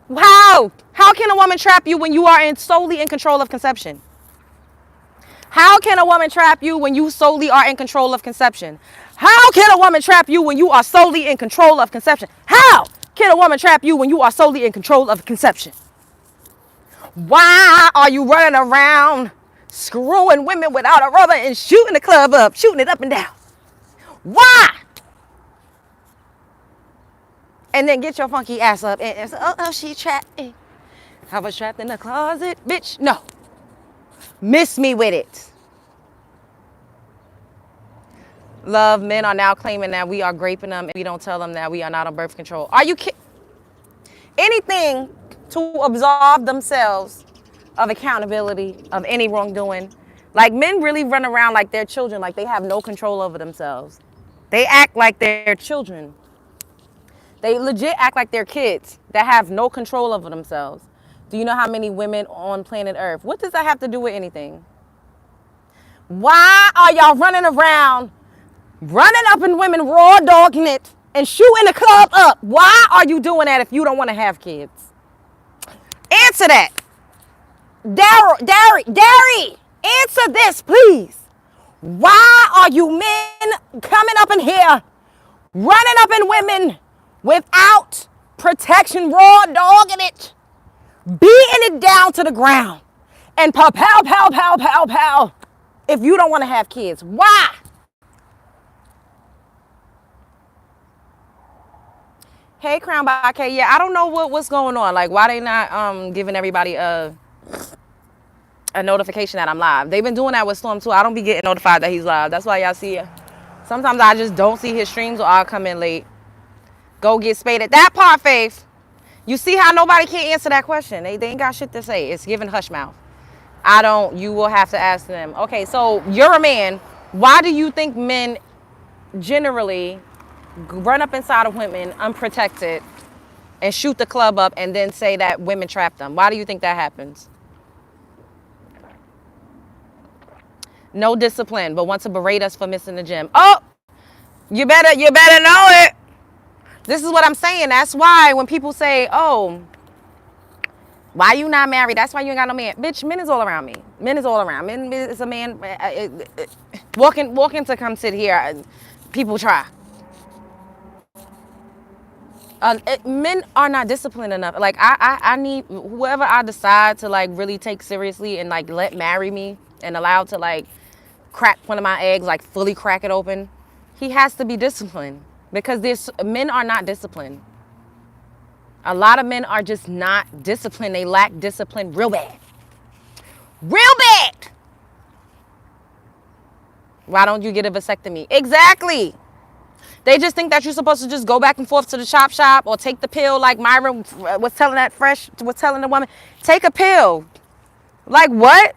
How can a woman trap you when you are solely in control of conception? How can a woman trap you when you solely are in control of conception? How can a woman trap you when you are solely in control of conception? How can a woman trap you when you are solely in control of conception? Why are you running around screwing women without a rubber and shooting the club up, shooting it up and down? Why? And then get your funky ass up and say, oh, she trapped me. I was trapped in the closet, bitch. No. Miss me with it. Love, men are now claiming that we are raping them and we don't tell them that we are not on birth control. Are you kidding? Anything to absolve themselves of accountability of any wrongdoing. Like, men really run around like they're children, like they have no control over themselves. They act like they're children. They legit act like they're kids that have no control over themselves. Do you know how many women on planet Earth? What does that have to do with anything? Why are y'all running around, running up in women, raw dogging it, and shooting the club up? Why are you doing that if you don't want to have kids? Answer that. Derry, answer this, please. Why are you men coming up in here, running up in women without protection, raw dogging it, beating it down to the ground, and pow, pow, pow, pow, pow, pow, if you don't want to have kids? Why? Hey, Crown by K. Yeah, I don't know what's going on. Like, why they not giving everybody a notification that I'm live? They've been doing that with Storm too. I don't be getting notified that he's live. That's why y'all see it. Sometimes I just don't see his streams, or I'll come in late. Go get spaded. That part, Faith. You see how nobody can answer that question? They ain't got shit to say. It's giving hush mouth. You will have to ask them. Okay, so you're a man. Why do you think men generally run up inside of women unprotected and shoot the club up and then say that women trap them? Why do you think that happens? No discipline, but want to berate us for missing the gym. Oh, you better know it. This is what I'm saying. That's why when people say, oh, why you not married? That's why you ain't got no man. Bitch, men is all around me. Men is all around. Men is a man. Walking to come sit here. People try. Men are not disciplined enough. Like, I need whoever I decide to, like, really take seriously and, like, let marry me and allow to, like, crack one of my eggs, like, fully crack it open. He has to be disciplined, because men are not disciplined. A lot of men are just not disciplined. They lack discipline real bad. Real bad. Why don't you get a vasectomy? Exactly. They just think that you're supposed to just go back and forth to the chop shop or take the pill, like Myra was telling the woman. Take a pill. Like what?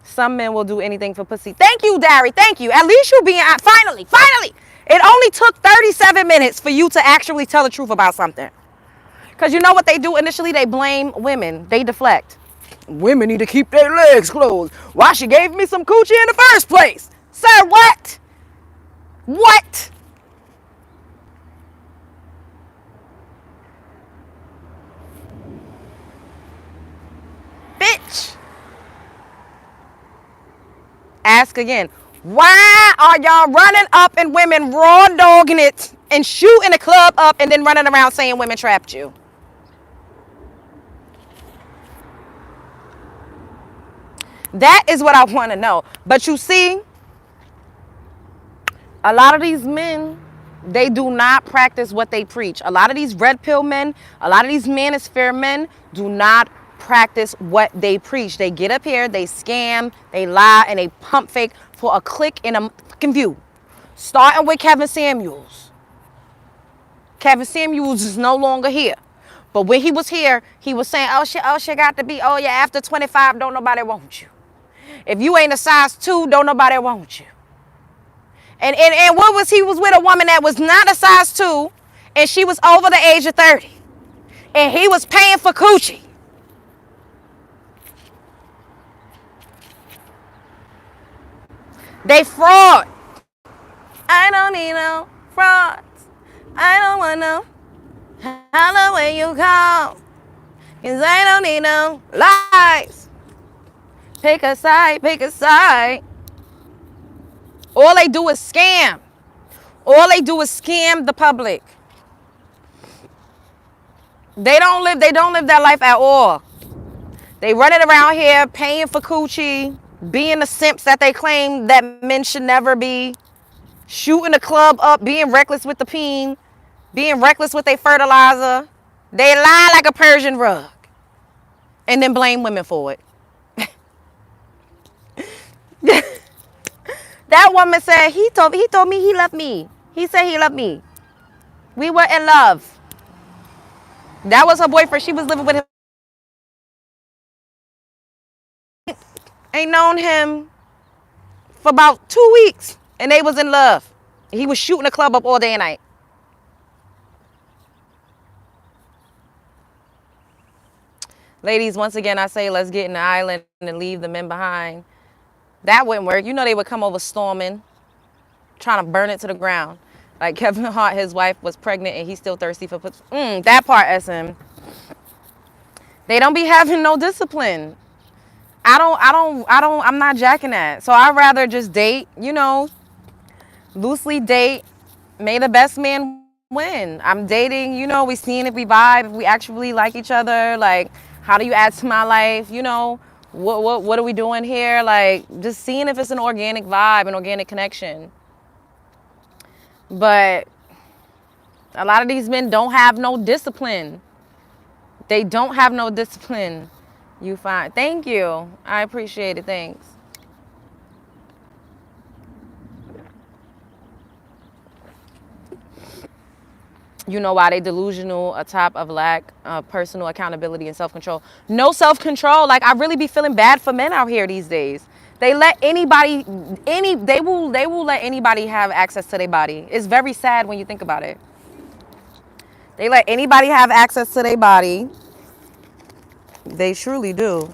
Some men will do anything for pussy. Thank you, Dari. Thank you. At least you're being... Finally. It only took 37 minutes for you to actually tell the truth about something. Because you know what they do initially? They blame women. They deflect. Women need to keep their legs closed. Why she gave me some coochie in the first place? Sir, what? What? Bitch. Ask again. Why are y'all running up in women, raw dogging it, and shooting the club up, and then running around saying women trapped you? That is what I want to know. But you see, a lot of these men, they do not practice what they preach. A lot of these red pill men, a lot of these manosphere men do not practice what they preach. They get up here, they scam, they lie, and they pump fake for a click and a fucking view. Starting with Kevin Samuels. Kevin Samuels is no longer here. But when he was here, he was saying, oh shit got to be, oh yeah, after 25, don't nobody want you. If you ain't a size 2, don't nobody want you. And what was he was with a woman that was not a size 2, and she was over the age of 30. And he was paying for coochie. They fraud. I don't need no frauds. I don't want no holla when you call. Cause I don't need no lies. Pick a side, pick a side. All they do is scam. All they do is scam the public. They don't live that life at all. They running around here paying for coochie, being the simps that they claim that men should never be, shooting the club up, being reckless with the peen, being reckless with their fertilizer. They lie like a Persian rug and then blame women for it. That woman said, he told me he loved me. He said he loved me. We were in love. That was her boyfriend. She was living with him. Ain't known him for about 2 weeks, and they was in love. He was shooting the club up all day and night. Ladies, once again, I say let's get in the island and leave the men behind. That wouldn't work. You know they would come over storming, trying to burn it to the ground. Like Kevin Hart, his wife was pregnant and he's still thirsty for that part, SM. They don't be having no discipline. I'm not jacking that. So I'd rather just date, loosely date, may the best man win. I'm dating, we seeing if we vibe, if we actually like each other, like how do you add to my life, what are we doing here? Like just seeing if it's an organic vibe, an organic connection. But a lot of these men don't have no discipline. They don't have no discipline. You find. Thank you. I appreciate it. Thanks. You know why they delusional atop of lack of personal accountability and self-control. No self-control. Like I really be feeling bad for men out here these days. They let anybody, they will let anybody have access to their body. It's very sad when you think about it. They let anybody have access to their body. They truly do.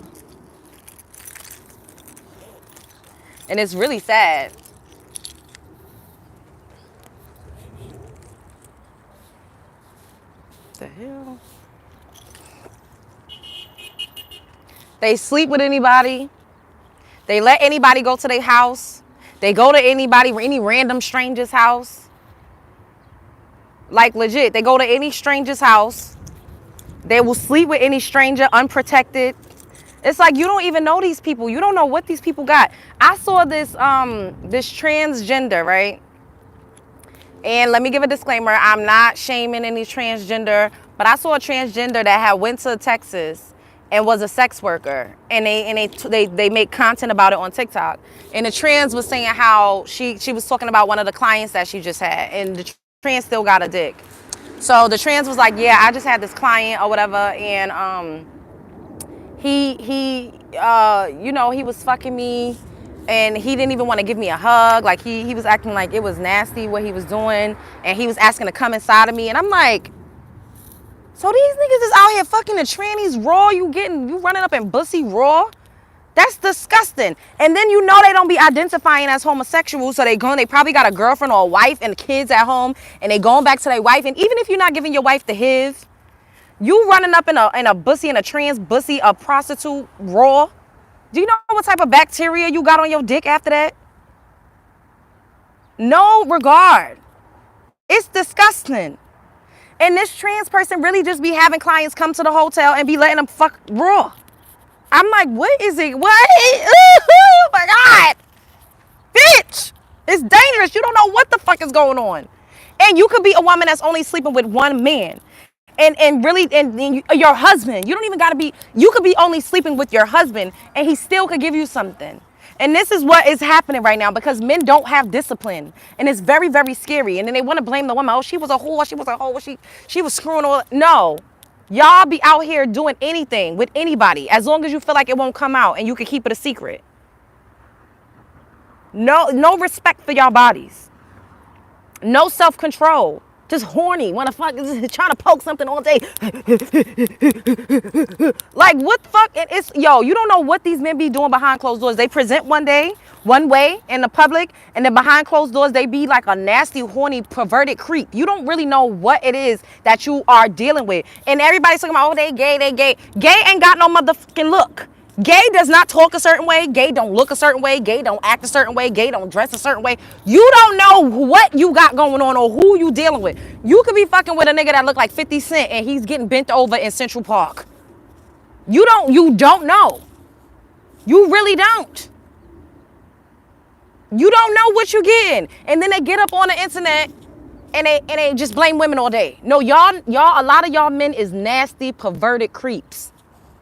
And it's really sad. The hell? They sleep with anybody. They let anybody go to their house. They go to any random stranger's house. Like legit, they go to any stranger's house. They will sleep with any stranger unprotected. It's like you don't even know these people. You don't know what these people got. I saw this transgender, right? And let me give a disclaimer. I'm not shaming any transgender, but I saw a transgender that had went to Texas and was a sex worker, and they make content about it on TikTok. And the trans was saying how she was talking about one of the clients that she just had, and the trans still got a dick. So the trans was like, yeah, I just had this client or whatever, and he was fucking me, and he didn't even want to give me a hug. Like he was acting like it was nasty what he was doing, and he was asking to come inside of me, and I'm like, so these niggas is out here fucking the trannies raw. You running up in bussy raw? That's disgusting. And then they don't be identifying as homosexual, so they probably got a girlfriend or a wife and kids at home, and they going back to their wife. And even if you're not giving your wife the HIV, you running up in a bussy, in a trans bussy, a prostitute raw. Do you know what type of bacteria you got on your dick after that? No regard. It's disgusting. And this trans person really just be having clients come to the hotel and be letting them fuck raw. I'm like, what is it? What? Oh my God. Bitch. It's dangerous. You don't know what the fuck is going on. And you could be a woman that's only sleeping with one man. And really, your husband. You don't even got to be, you could be only sleeping with your husband and he still could give you something. And this is what is happening right now because men don't have discipline. And it's very, very scary. And then they want to blame the woman. Oh, she was a whore. She was a hoe. She was screwing all. No. Y'all be out here doing anything with anybody as long as you feel like it won't come out and you can keep it a secret. No respect for y'all bodies. No self-control. Just horny. Want to fuck, just trying to poke something all day. Like, what the fuck? You don't know what these men be doing behind closed doors. They present one way in the public, and then behind closed doors, they be like a nasty, horny, perverted creep. You don't really know what it is that you are dealing with. And everybody's talking about, oh, they gay. Gay ain't got no motherfucking look. Gay does not talk a certain way. Gay don't look a certain way. Gay don't act a certain way. Gay don't dress a certain way. You don't know what you got going on or who you dealing with. You could be fucking with a nigga that look like 50 Cent and he's getting bent over in Central Park. You don't know. You really don't. You don't know what you're getting. And then they get up on the internet and they just blame women all day. No, y'all, a lot of y'all men is nasty, perverted creeps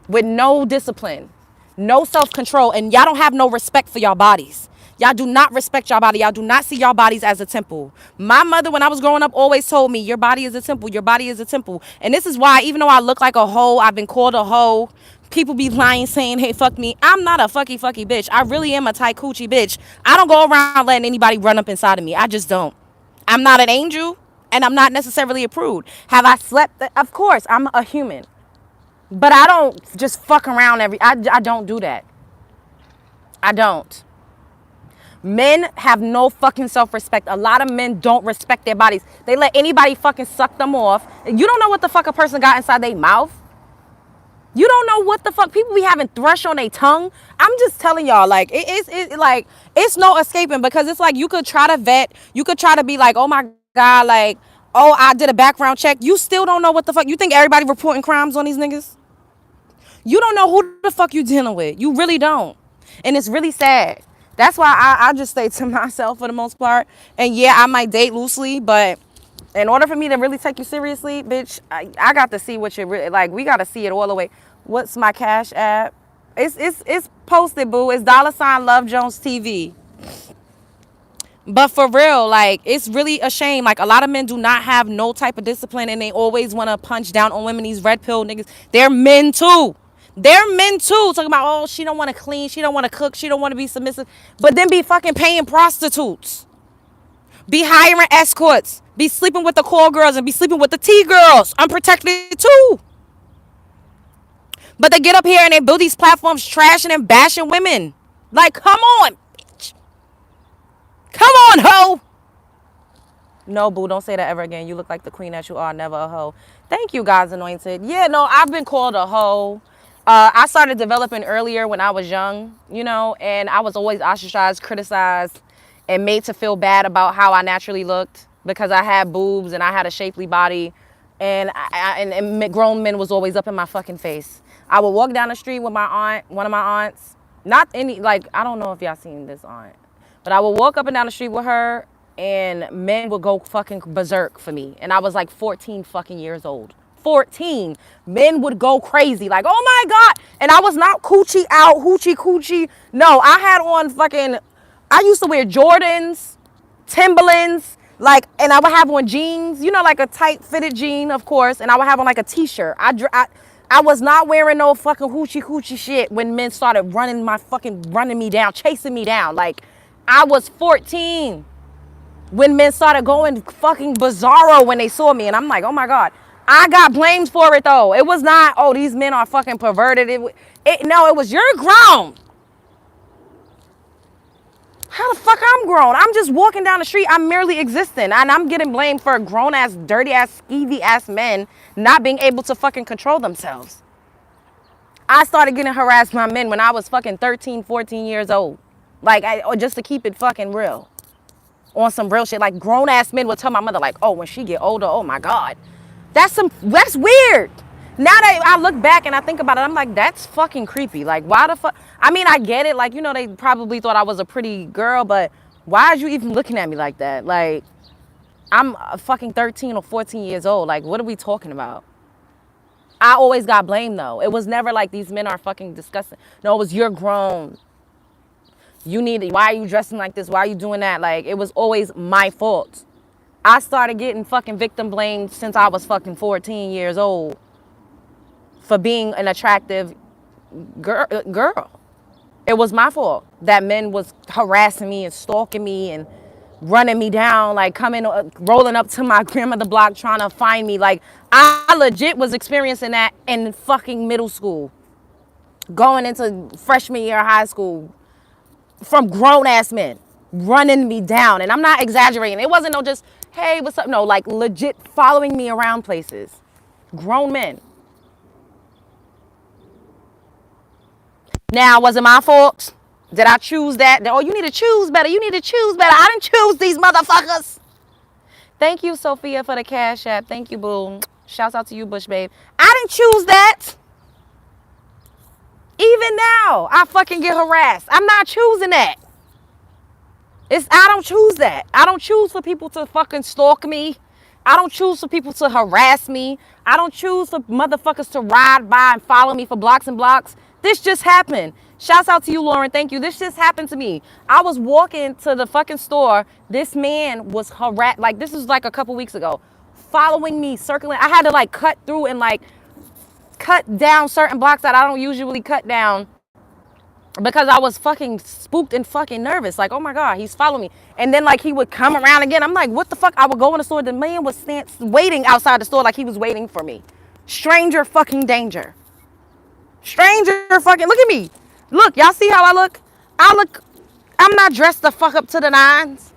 with no discipline. No self-control, and y'all don't have no respect for y'all bodies. Y'all do not respect y'all body. Y'all do not see y'all bodies as a temple. My mother, when I was growing up, always told me, your body is a temple. Your body is a temple. And this is why, even though I look like a hoe, I've been called a hoe. People be lying, saying, hey, fuck me. I'm not a fucky bitch. I really am a tight coochie bitch. I don't go around letting anybody run up inside of me. I just don't. I'm not an angel, and I'm not necessarily a prude. Have I slept? Of course, I'm a human. But I don't just fuck around I don't do that. I don't. Men have no fucking self-respect. A lot of men don't respect their bodies. They let anybody fucking suck them off. You don't know what the fuck a person got inside their mouth. You don't know what the fuck people be having thrush on their tongue. I'm just telling y'all, like, it's no escaping, because it's like you could try to vet, you could try to be like, oh my God, like, oh, I did a background check. You still don't know what the fuck. You think everybody reporting crimes on these niggas? You don't know who the fuck you dealing with. You really don't. And it's really sad. That's why I just stay to myself for the most part. And yeah, I might date loosely, but in order for me to really take you seriously, bitch, I got to see what you're really like. We got to see it all the way. What's my Cash App? It's posted, boo. It's $ Love Jones TV. But for real, like, it's really a shame. Like, a lot of men do not have no type of discipline, and they always want to punch down on women. These red pill niggas, they're men too. They're men too. Talking about, oh, she don't want to clean, she don't want to cook, she don't want to be submissive, but then be fucking paying prostitutes, be hiring escorts, be sleeping with the call girls, and be sleeping with the T girls, unprotected too. But they get up here and they build these platforms trashing and bashing women. Like, come on, bitch. Come on, hoe. No, boo, don't say that ever again. You look like the queen that you are, never a hoe. Thank you, God's anointed. Yeah, no, I've been called a hoe. I started developing earlier when I was young, you know, and I was always ostracized, criticized, and made to feel bad about how I naturally looked, because I had boobs and I had a shapely body, and and grown men was always up in my fucking face. I would walk down the street with my aunt, one of my aunts, not any, like, I don't know if y'all seen this aunt, but I would walk up and down the street with her, and men would go fucking berserk for me. And I was like 14 fucking years old. 14. Men would go crazy, like, oh my God. And I was not coochie out, hoochie coochie. No, I had on fucking, I used to wear Jordans, Timberlands, like, and I would have on jeans, you know, like a tight fitted jean, of course. And I would have on like a t-shirt. I was not wearing no fucking hoochie shit when men started running me down, chasing me down. Like, I was 14 when men started going fucking bizarro when they saw me. And I'm like, oh my God. I got blamed for it though. It was not, oh, these men are fucking perverted. No, it was, you're grown. How the fuck I'm grown? I'm just walking down the street. I'm merely existing. And I'm getting blamed for grown ass, dirty ass, skeevy ass men not being able to fucking control themselves. I started getting harassed by men when I was fucking 13, 14 years old. Like, just to keep it fucking real. On some real shit. Like, grown ass men would tell my mother, like, oh, when she get older, oh my God. That's weird. Now that I look back and I think about it, I'm like, that's fucking creepy. Like, why the fuck? I mean, I get it. Like, you know, they probably thought I was a pretty girl, but why are you even looking at me like that? Like, I'm fucking 13 or 14 years old. Like, what are we talking about? I always got blamed, though. It was never like these men are fucking disgusting. No, it was, you're grown. Why are you dressing like this? Why are you doing that? Like, it was always my fault. I started getting fucking victim blamed since I was fucking 14 years old for being an attractive girl. It was my fault that men was harassing me and stalking me and running me down, like coming, rolling up to my grandmother block trying to find me. Like, I legit was experiencing that in fucking middle school, going into freshman year of high school, from grown ass men running me down. And I'm not exaggerating. It wasn't no just, hey, what's up? No, like legit following me around places. Grown men. Now, was it my fault? Did I choose that? Oh, you need to choose better. You need to choose better. I didn't choose these motherfuckers. Thank you, Sophia, for the Cash App. Thank you, boo. Shouts out to you, Bush Babe. I didn't choose that. Even now, I fucking get harassed. I'm not choosing that. I don't choose that. I don't choose for people to fucking stalk me. I don't choose for people to harass me. I don't choose for motherfuckers to ride by and follow me for blocks and blocks. This just happened. Shouts out to you, Lauren. Thank you. This just happened to me. I was walking to the fucking store. This man was harassed. Like, this was like a couple weeks ago. Following me, circling. I had to like cut through and like cut down certain blocks that I don't usually cut down, because I was fucking spooked and fucking nervous. Like, oh my God, he's following me. And then like he would come around again. I'm like, what the fuck? I would go in the store. The man was waiting outside the store like he was waiting for me. Stranger fucking danger. Stranger fucking, look at me. Look, y'all see how I look? I I'm not dressed the fuck up to the nines.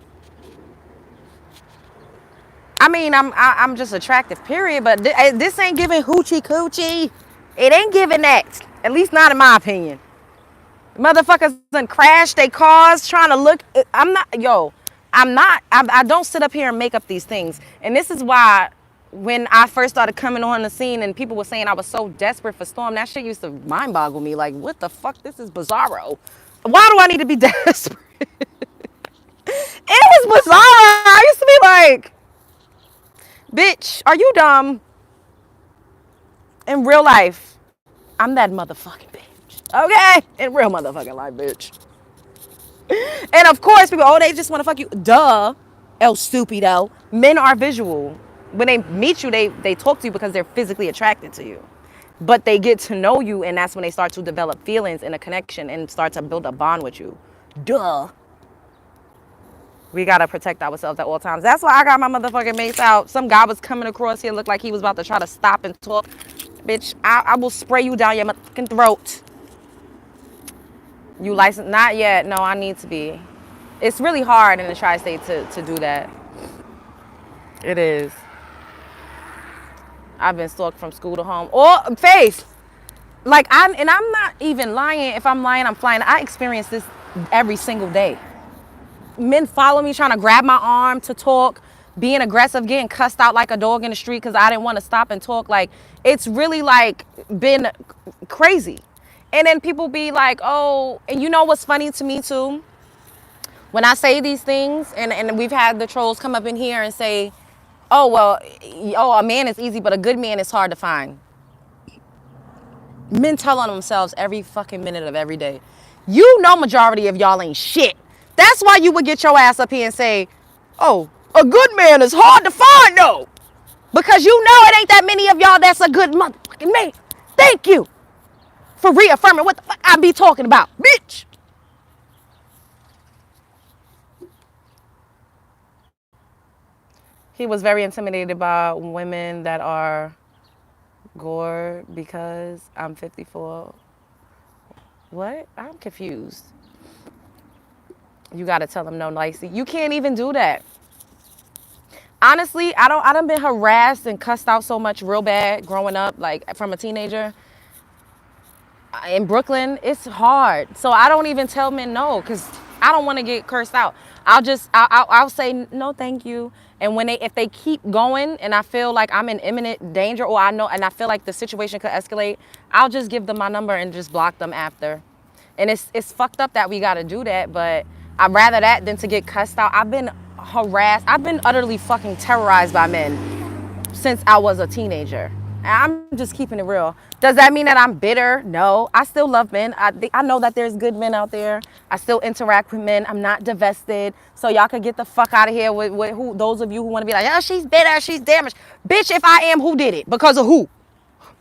I mean, I'm just attractive, period. But this ain't giving hoochie coochie. It ain't giving that. At least not in my opinion. Motherfuckers done crashed their cars trying to look. I'm not, yo, I'm not, I don't sit up here and make up these things. And this is why when I first started coming on the scene and people were saying I was so desperate for Storm, that shit used to mind boggle me. Like, what the fuck? This is bizarro. Why do I need to be desperate? It was bizarre. I used to be like, bitch, are you dumb? In real life, I'm that motherfucking bitch. Okay? In real motherfucking life, bitch. And of course, people, oh, they just want to fuck you. Duh. El stupido. Men are visual. When they meet you, they talk to you because they're physically attracted to you. But they get to know you, and that's when they start to develop feelings and a connection and start to build a bond with you. Duh. We gotta protect ourselves at all times. That's why I got my motherfucking mace out. Some guy was coming across here, looked like he was about to try to stop and talk. Bitch, I will spray you down your motherfucking throat. You licensed? Not yet. No, I need to be. It's really hard in the tri-state to do that. It is. I've been stalked from school to home. Or Faith. Like, I'm not even lying. If I'm lying, I'm flying. I experience this every single day. Men follow me trying to grab my arm to talk, being aggressive, getting cussed out like a dog in the street because I didn't want to stop and talk. Like, it's really like been crazy. And then people be like, oh, and you know what's funny to me too? When I say these things, and we've had the trolls come up in here and say, oh, well, oh, a man is easy, but a good man is hard to find. Men tell on themselves every fucking minute of every day. You know majority of y'all ain't shit. That's why you would get your ass up here and say, oh, a good man is hard to find, though. Because you know it ain't that many of y'all that's a good motherfucking man. Thank you for reaffirming what the fuck I be talking about, bitch. He was very intimidated by women that are gore because I'm 54. What? I'm confused. You gotta tell him no nicely. You can't even do that. Honestly, I done been harassed and cussed out so much real bad growing up, like from a teenager. In Brooklyn, it's hard. So I don't even tell men no, because I don't want to get cursed out. I'll say no, thank you. And if they keep going and I feel like I'm in imminent danger, or I feel like the situation could escalate, I'll just give them my number and just block them after. And it's fucked up that we got to do that, but I'd rather that than to get cussed out. I've been harassed. I've been utterly fucking terrorized by men since I was a teenager. I'm just keeping it real. Does that mean that I'm bitter? No. I still love men. I know that there's good men out there. I still interact with men. I'm not divested. So y'all could get the fuck out of here with who, those of you who want to be like, oh, she's bitter, she's damaged. Bitch, if I am, who did it? Because of who?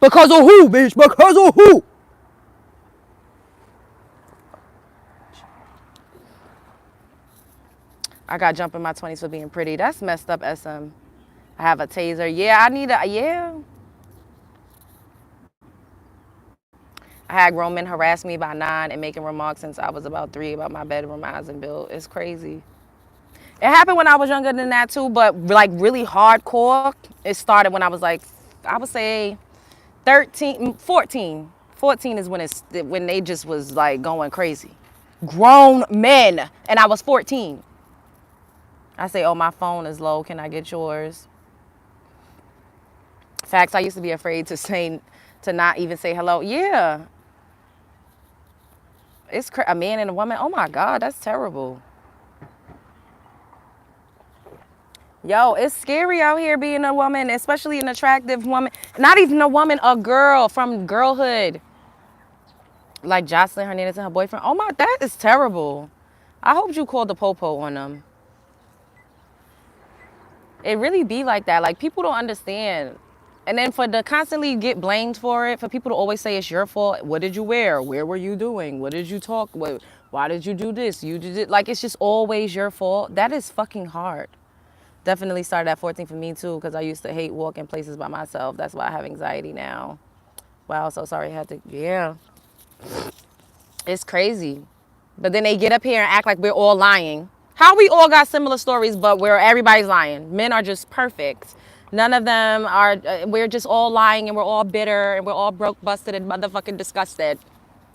Because of who, bitch? Because of who? I got jumped in my 20s for being pretty. That's messed up, SM. I have a taser. Yeah, yeah. I had grown men harass me by 9 and making remarks since I was about 3 about my bedroom eyes and build. It's crazy. It happened when I was younger than that too, but like really hardcore, it started when I was like, I would say 13, 14. 14 is when they just was like going crazy. Grown men, and I was 14. I say, oh, my phone is low. Can I get yours? Facts, I used to be afraid to not even say hello. Yeah. It's a man and a woman. Oh my God, that's terrible. Yo, it's scary out here being a woman, especially an attractive woman. Not even a woman, a girl from girlhood. Like Jocelyn Hernandez and her boyfriend. Oh my, that is terrible. I hope you called the popo on them. It really be like that. Like, people don't understand. And then for to constantly get blamed for it, for people to always say it's your fault. What did you wear? Where were you doing? What did you talk? Why did you do this? You did it. Like, it's just always your fault. That is fucking hard. Definitely started at 14 for me too, because I used to hate walking places by myself. That's why I have anxiety now. Wow, so sorry I had to, yeah. It's crazy. But then they get up here and act like we're all lying. How we all got similar stories, but where everybody's lying. Men are just perfect. None of them are, we're just all lying and we're all bitter and we're all broke, busted, and motherfucking disgusted.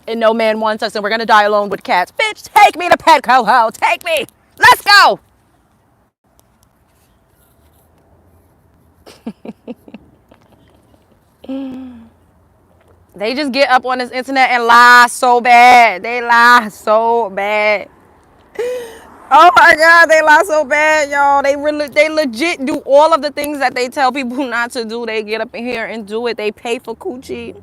And no man wants us and we're gonna die alone with cats. Bitch, take me to Petco. Take me. Let's go. They just get up on this internet and lie so bad. They lie so bad. Oh my God, they lie so bad, y'all. They legit do all of the things that they tell people not to do. They get up in here and do it. They pay for coochie.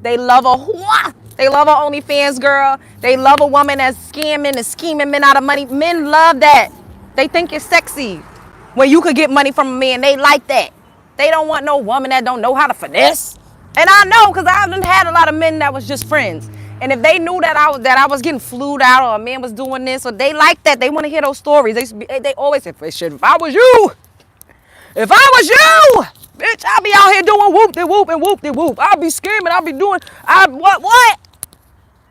They love a whore. They love a OnlyFans girl. They love a woman that's scamming and scheming men out of money. Men love that. They think it's sexy when you could get money from a man. They like that. They don't want no woman that don't know how to finesse. And I know because I've had a lot of men that was just friends. And if they knew that I was getting flued out or a man was doing this, or they like that, they want to hear those stories. They always say, if I was you, bitch, I'll be out here doing whoop de whoop and whoop de whoop. I'll be scamming. I'll be doing what?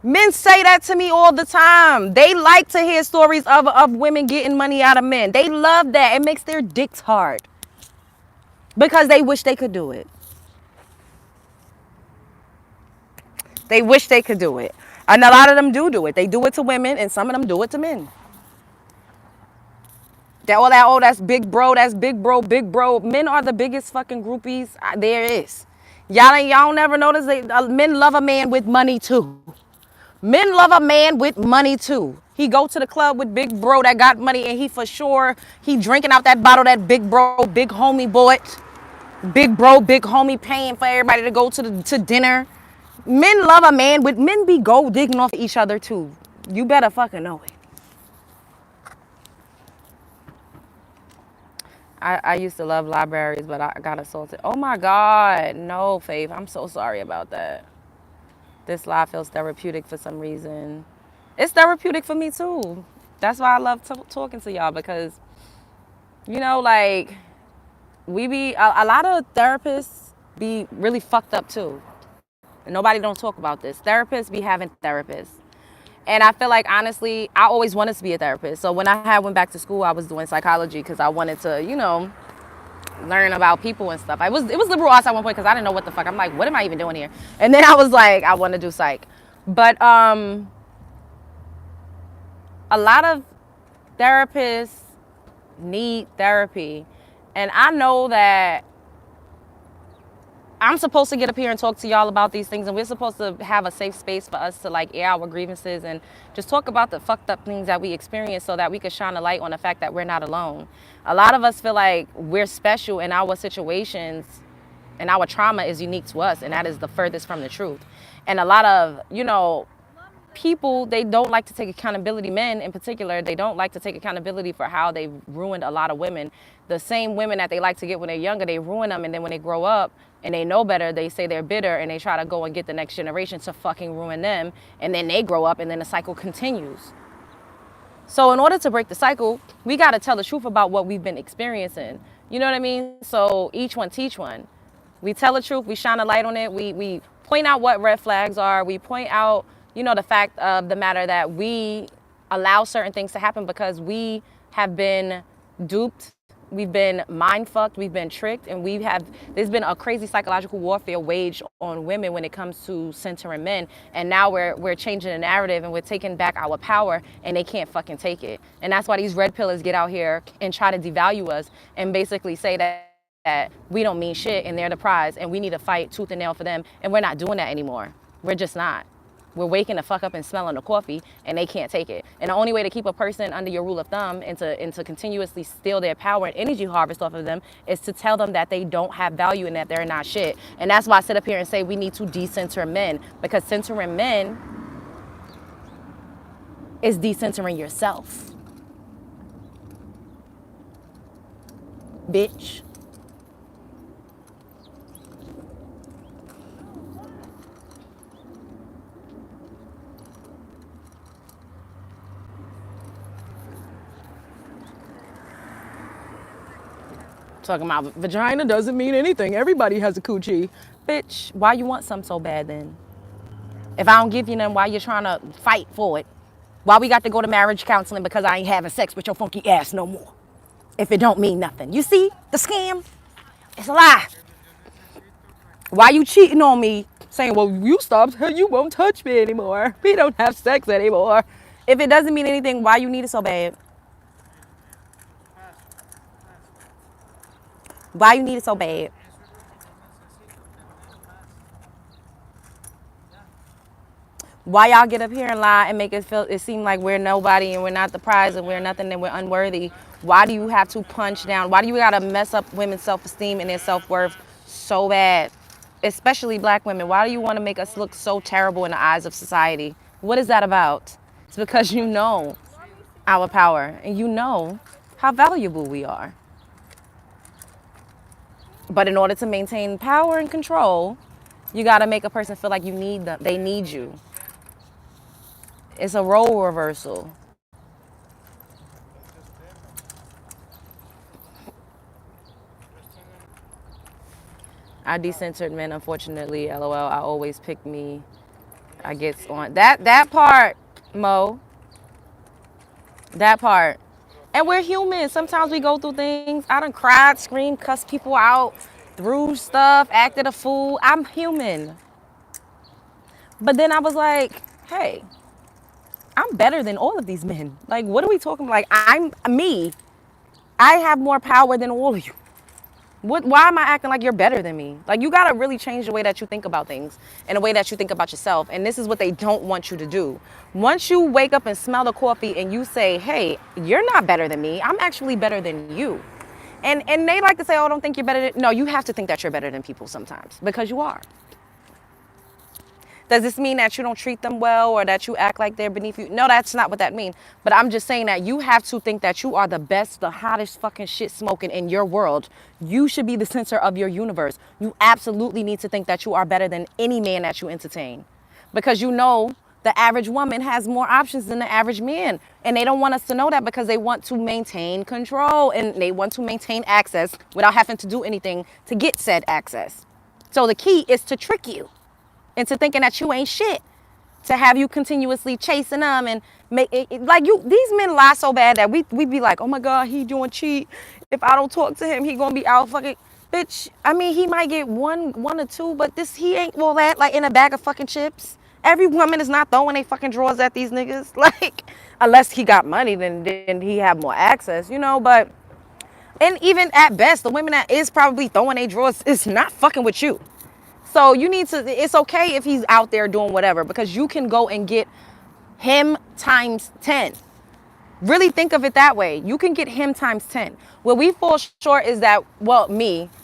Men say that to me all the time. They like to hear stories of women getting money out of men. They love that. It makes their dicks hard because they wish they could do it. They wish they could do it. And a lot of them do it. They do it to women, and some of them do it to men. That's big bro, big bro. Men are the biggest fucking groupies there is. Y'all never notice men love a man with money too. Men love a man with money too. He go to the club with big bro that got money, and he for sure, he drinking out that bottle that big bro, big homie bought. Big bro, big homie paying for everybody to go to dinner. Men love a man with, men be gold digging off each other too. You better fucking know it. I used to love libraries, but I got assaulted. Oh my God. No, Faith. I'm so sorry about that. This live feels therapeutic for some reason. It's therapeutic for me too. That's why I love talking to y'all because, you know, like, we be, a lot of therapists be really fucked up too. And nobody don't talk about this. Therapists be having therapists. And I feel like, honestly, I always wanted to be a therapist. So when I went back to school, I was doing psychology because I wanted to, you know, learn about people and stuff. It was liberal arts at one point because I didn't know what the fuck. I'm like, what am I even doing here? And then I was like, I want to do psych. But a lot of therapists need therapy. And I know that I'm supposed to get up here and talk to y'all about these things, and we're supposed to have a safe space for us to like air our grievances and just talk about the fucked up things that we experience so that we can shine a light on the fact that we're not alone. A lot of us feel like we're special in our situations and our trauma is unique to us, and that is the furthest from the truth. And a lot of, you know, people, they don't like to take accountability. Men in particular, they don't like to take accountability for how they ruined a lot of women. The same women that they like to get when they're younger, they ruin them, and then when they grow up and they know better, they say they're bitter and they try to go and get the next generation to fucking ruin them, and then they grow up and then the cycle continues. So in order to break the cycle, we got to tell the truth about what we've been experiencing. You know what I mean? So each one teach one. We tell the truth, we shine a light on it, we point out what red flags are, we point out, you know, the fact of the matter that we allow certain things to happen because we have been duped, we've been mind fucked, we've been tricked, and there's been a crazy psychological warfare waged on women when it comes to centering men. And now we're changing the narrative and we're taking back our power, and they can't fucking take it. And that's why these red pillars get out here and try to devalue us and basically say that we don't mean shit and they're the prize and we need to fight tooth and nail for them. And we're not doing that anymore. We're just not. We're waking the fuck up and smelling the coffee, and they can't take it. And the only way to keep a person under your rule of thumb and to continuously steal their power and energy harvest off of them is to tell them that they don't have value and that they're not shit. And that's why I sit up here and say we need to decenter men, because centering men is decentering yourself. Bitch. Talking about vagina doesn't mean anything. Everybody has a coochie. Bitch, why you want some so bad then? If I don't give you none, why you trying to fight for it? Why we got to go to marriage counseling because I ain't having sex with your funky ass no more? If it don't mean nothing. You see the scam? It's a lie. Why you cheating on me? Saying, well, you stopped, you won't touch me anymore. We don't have sex anymore. If it doesn't mean anything, why you need it so bad? Why you need it so bad? Why y'all get up here and lie and make it seem like we're nobody and we're not the prize and we're nothing and we're unworthy? Why do you have to punch down? Why do you gotta mess up women's self-esteem and their self-worth so bad? Especially black women. Why do you want to make us look so terrible in the eyes of society? What is that about? It's because you know our power and you know how valuable we are. But in order to maintain power and control, you gotta make a person feel like you need them. They need you. It's a role reversal. I decentered men, unfortunately. LOL. I always pick me. I get on that part, Mo. That part. And we're human. Sometimes we go through things. I done cried, screamed, cussed people out, threw stuff, acted a fool. I'm human. But then I was like, hey, I'm better than all of these men. Like, what are we talking about? Like, I'm me. I have more power than all of you. Why am I acting like you're better than me? Like, you gotta really change the way that you think about things and the way that you think about yourself. And this is what they don't want you to do. Once you wake up and smell the coffee and you say, hey, you're not better than me. I'm actually better than you. And they like to say, oh, I don't think you're better than... No, you have to think that you're better than people sometimes because you are. Does this mean that you don't treat them well or that you act like they're beneath you? No, that's not what that means. But I'm just saying that you have to think that you are the best, the hottest fucking shit smoking in your world. You should be the center of your universe. You absolutely need to think that you are better than any man that you entertain. Because you know the average woman has more options than the average man. And they don't want us to know that because they want to maintain control and they want to maintain access without having to do anything to get said access. So the key is to trick you into thinking that you ain't shit, to have you continuously chasing them and make it like you. These men lie so bad that we be like, oh my god, he doing cheat. If I don't talk to him, he gonna be out fucking. Bitch, I mean, he might get one or two, but he ain't all that like in a bag of fucking chips. Every woman is not throwing they fucking drawers at these niggas, like unless he got money, then he have more access, you know. But and even at best, the women that is probably throwing their drawers is not fucking with you. So you need to, it's okay if he's out there doing whatever because you can go and get him times 10. Really think of it that way. You can get him times 10. Where we fall short is that, well,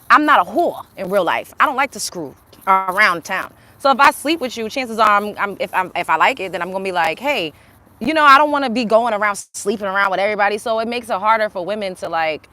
I'm not a whore in real life. I don't like to screw around town. So if I sleep with you, chances are if I like it, then I'm going to be like, hey, you know, I don't want to be going around sleeping around with everybody. So it makes it harder for women to like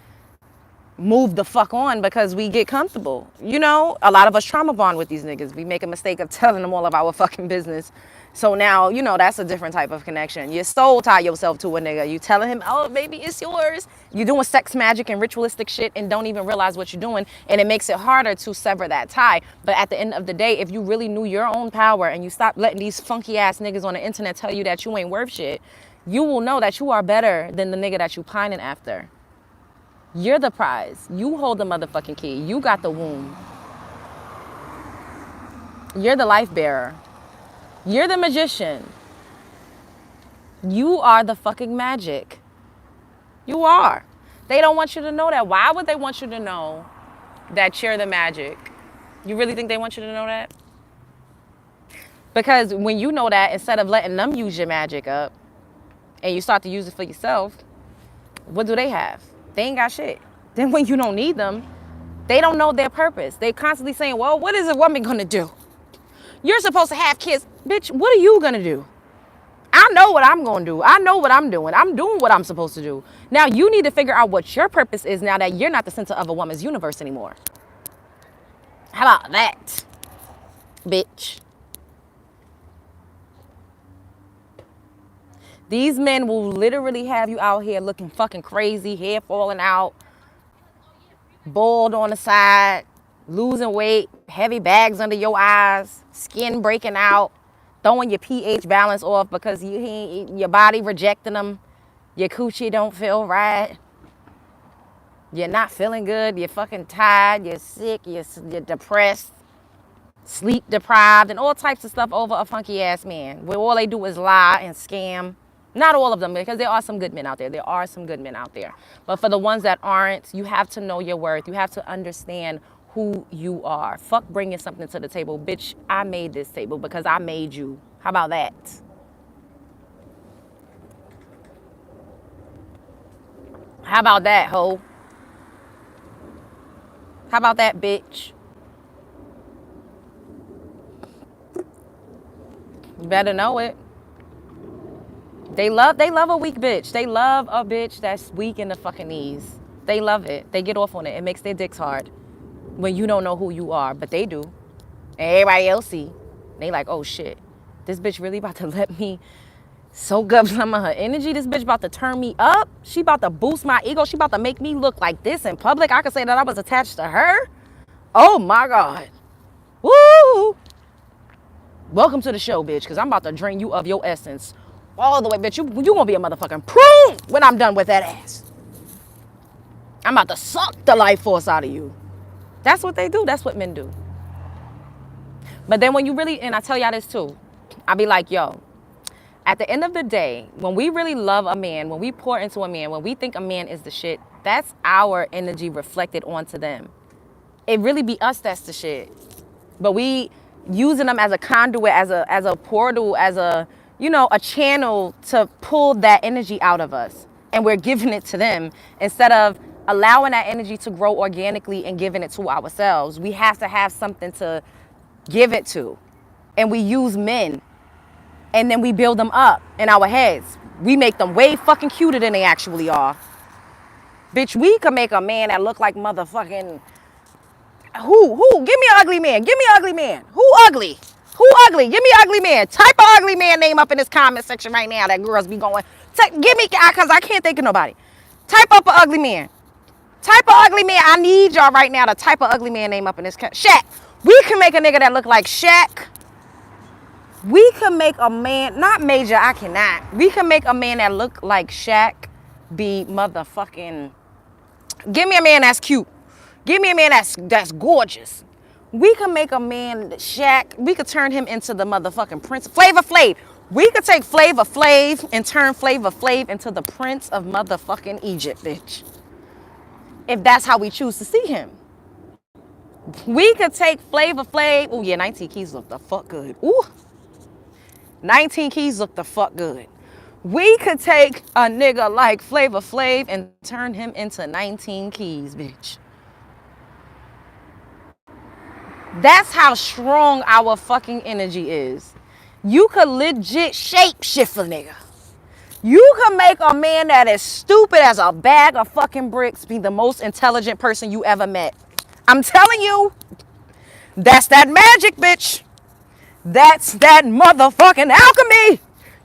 move the fuck on because we get comfortable. You know, a lot of us trauma bond with these niggas. We make a mistake of telling them all of our fucking business. So now, you know, that's a different type of connection. You soul tie yourself to a nigga. You telling him, oh, baby, it's yours. You doing sex magic and ritualistic shit and don't even realize what you're doing. And it makes it harder to sever that tie. But at the end of the day, if you really knew your own power and you stop letting these funky ass niggas on the internet tell you that you ain't worth shit, you will know that you are better than the nigga that you pining after. You're the prize. You hold the motherfucking key. You got the womb. You're the life bearer. You're the magician. You are the fucking magic. You are. They don't want you to know that. Why would they want you to know that you're the magic? You really think they want you to know that? Because when you know that, instead of letting them use your magic up and you start to use it for yourself, what do they have? They ain't got shit. Then when you don't need them, they don't know their purpose. They constantly saying, well, what is a woman gonna do? You're supposed to have kids. Bitch, what are you gonna do? I know what I'm gonna do. I know what I'm doing. I'm doing what I'm supposed to do. Now you need to figure out what your purpose is now that you're not the center of a woman's universe anymore. How about that, bitch? These men will literally have you out here looking fucking crazy, hair falling out, bald on the side, losing weight, heavy bags under your eyes, skin breaking out, throwing your pH balance off because your body rejecting them. Your coochie don't feel right. You're not feeling good. You're fucking tired. You're sick. You're depressed, sleep deprived, and all types of stuff over a funky ass man where all they do is lie and scam. Not all of them, because there are some good men out there. There are some good men out there. But for the ones that aren't, you have to know your worth. You have to understand who you are. Fuck bringing something to the table. Bitch, I made this table because I made you. How about that? How about that, hoe? How about that, bitch? You better know it. They love a weak bitch. They love a bitch that's weak in the fucking knees. They love it. They get off on it. It makes their dicks hard when you don't know who you are, but they do. And everybody else see. They like, oh shit, this bitch really about to let me soak up some of her energy. This bitch about to turn me up. She about to boost my ego. She about to make me look like this in public. I could say that I was attached to her. Oh my God. Woo! Welcome to the show, bitch, because I'm about to drain you of your essence. All the way, bitch. You gonna be a motherfucking prune when I'm done with that ass. I'm about to suck the life force out of you. That's what they do. That's what men do. But then when you really, and I tell y'all this too, I be like, yo, at the end of the day, when we really love a man, when we pour into a man, when we think a man is the shit, that's our energy reflected onto them. It really be us that's the shit. But we using them as a conduit, as a portal, as a, you know, a channel to pull that energy out of us. And we're giving it to them instead of allowing that energy to grow organically and giving it to ourselves. We have to have something to give it to. And we use men. And then we build them up in our heads. We make them way fucking cuter than they actually are. Bitch, we could make a man that look like motherfucking... Who? Give me an ugly man. Give me an ugly man. Who ugly? Who ugly? Give me an ugly man. Type an ugly man name up in this comment section right now that girls be going. Give me, because I can't think of nobody. Type up an ugly man. Type an ugly man. I need y'all right now to type an ugly man name up in this. Shaq. We can make a nigga that look like Shaq. We can make a man, not Major, I cannot. We can make a man that look like Shaq be motherfucking. Give me a man that's cute. Give me a man that's gorgeous. We can make a man Shaq. We could turn him into the motherfucking Prince. Flavor Flav. We could take Flavor Flav and turn Flavor Flav into the Prince of motherfucking Egypt, bitch. If that's how we choose to see him. We could take Flavor Flav. Oh yeah, 19 Keys look the fuck good. Ooh. 19 Keys look the fuck good. We could take a nigga like Flavor Flav and turn him into 19 Keys, bitch. That's how strong our fucking energy is. You could legit shape shift a nigga. You can make a man that is stupid as a bag of fucking bricks be the most intelligent person you ever met. I'm telling you, that's that magic, bitch. That's that motherfucking alchemy.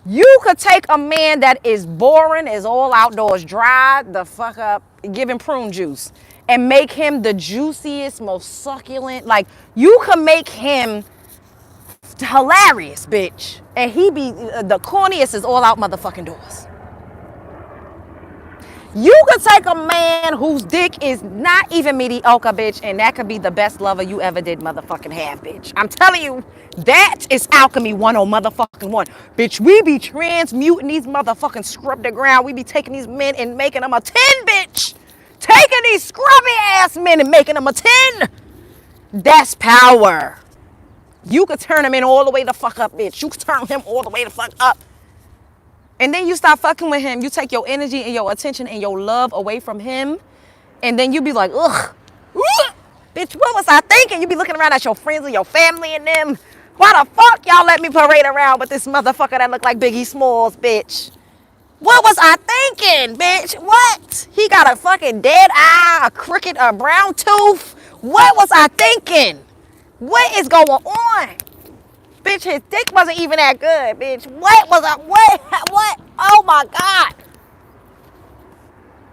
You could take a man that is boring, is all outdoors, dry the fuck up, giving prune juice, and make him the juiciest, most succulent. Like, you can make him hilarious, bitch. And he be the corniest is all out motherfucking doors. You could take a man whose dick is not even mediocre, bitch, and that could be the best lover you ever did motherfucking have, bitch. I'm telling you, that is alchemy 101 motherfucking 1. Bitch, we be transmuting these motherfucking scrub the ground. We be taking these men and making them a 10, bitch. Taking these scrubby ass men and making them a 10. That's power. You could turn him in all the way the fuck up, bitch. You could turn him all the way the fuck up. And then you stop fucking with him. You take your energy and your attention and your love away from him. And then you be like, ugh. Bitch, what was I thinking? You be looking around at your friends and your family and them. Why the fuck y'all let me parade around with this motherfucker that look like Biggie Smalls, bitch? What was I thinking, bitch? What? He got a fucking dead eye, a crooked, a brown tooth. What was I thinking? What is going on? Bitch, his dick wasn't even that good, bitch. What was I, what? Oh my God.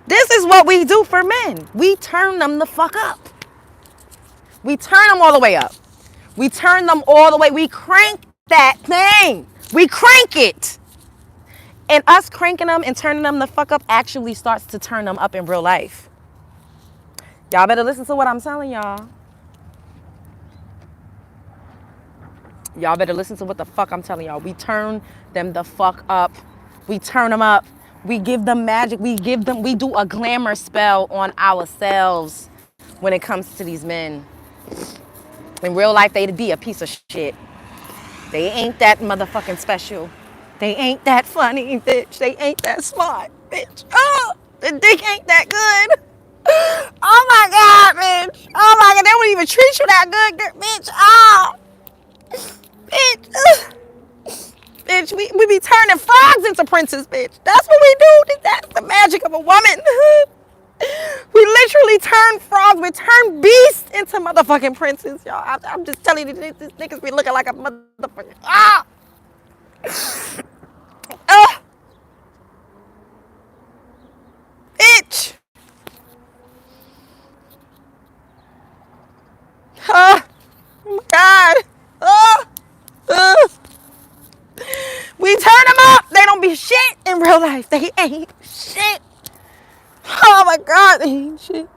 This is what we do for men. We turn them the fuck up. We turn them all the way up. We turn them all the way. We crank that thing. We crank it. And us cranking them and turning them the fuck up actually starts to turn them up in real life. Y'all better listen to what I'm telling y'all. Y'all better listen to what the fuck I'm telling y'all. We turn them the fuck up. We turn them up. We give them magic. We do a glamour spell on ourselves when it comes to these men. In real life, they'd be a piece of shit. They ain't that motherfucking special. They ain't that funny, bitch. They ain't that smart, bitch. Oh, the dick ain't that good. Oh my God, bitch. Oh my God, they wouldn't even treat you that good, bitch. Oh, bitch. Bitch, we be turning frogs into princes, bitch. That's what we do. That's the magic of a woman. We literally turn frogs. We turn beasts into motherfucking princes, y'all. I'm just telling you, these niggas be looking like a motherfucker. Ah! Bitch! Oh my God. We turn them up. They don't be shit in real life. They ain't shit. Oh my God, they ain't shit.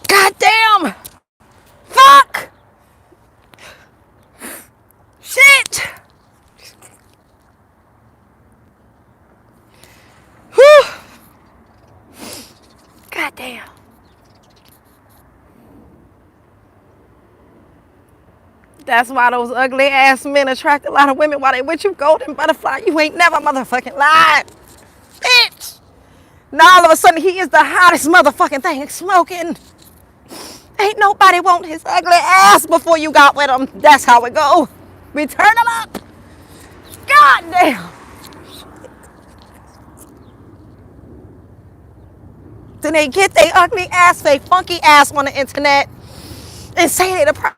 God damn. Fuck. Shit. Whew. God damn. That's why those ugly ass men attract a lot of women while they with you, golden butterfly. You ain't never motherfucking lied. Bitch. Now all of a sudden he is the hottest motherfucking thing smoking. Ain't nobody want his ugly ass before you got with him. That's how it go. We turn him up. God damn. Then they get their ugly ass, they funky ass on the internet and say they the prize,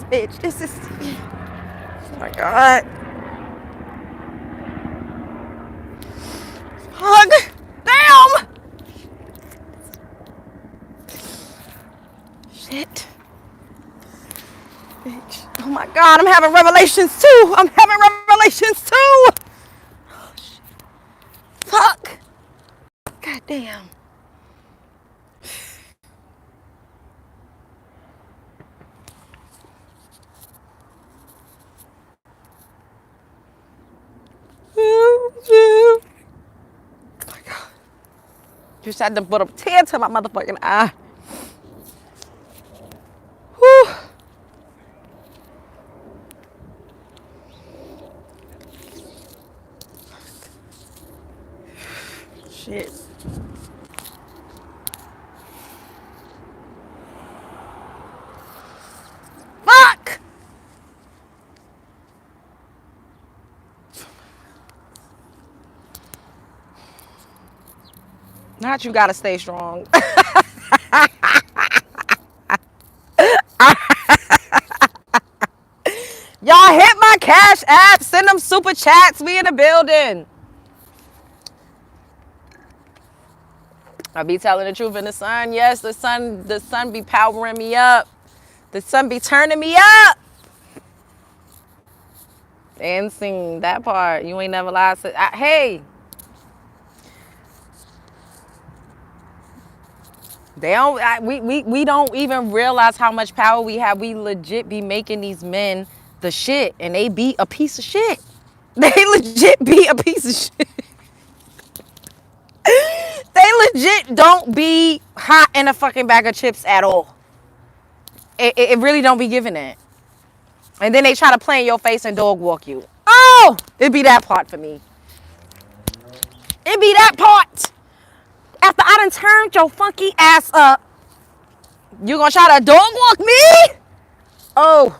bitch. This is, oh my God. Hug. Damn. Shit. Bitch. Oh my God, I'm having revelations too. I'm having revelations too. Oh, shit. Fuck. God damn. Oh my God. Just had to put a tear to my motherfucking eye. Whew. Shit. Fuck! Not you gotta stay strong. Y'all hit my Cash App. Send them super chats. We in the building. I be telling the truth in the sun. Yes, the sun be powering me up. The sun be turning me up. And sing that part. You ain't never lied. Hey. They don't. We don't even realize how much power we have. We legit be making these men the shit, and they be a piece of shit. They legit be a piece of shit. They legit don't be hot in a fucking bag of chips at all. It really don't be giving it. And then they try to play in your face and dog walk you. Oh, it be that part for me. It be that part. After I done turned your funky ass up, you gonna try to dog walk me? Oh.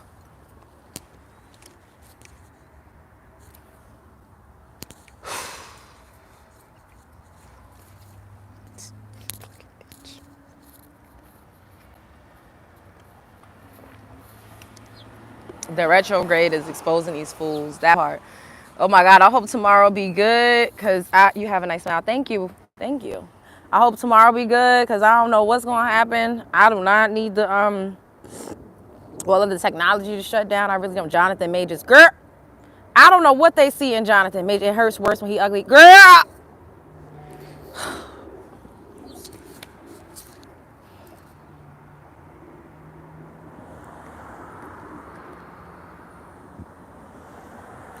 The retrograde is exposing these fools. That part. Oh my God, I hope tomorrow be good because you have a nice smile. Thank you. Thank you. I hope tomorrow be good because I don't know what's going to happen. I do not need the All of the technology to shut down. I really don't. Jonathan Majors, girl. I don't know what they see in Jonathan Majors. It hurts worse when he ugly, girl.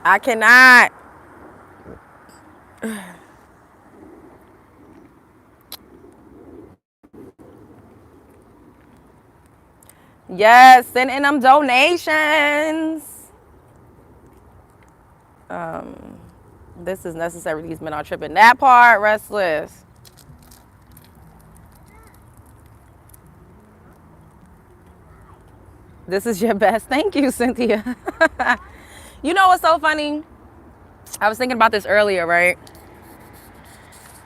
I cannot. Yes, send in them donations. This is necessary. These men are tripping. That part, restless. This is your best. Thank you, Cynthia. You know what's so funny? I was thinking about this earlier, right?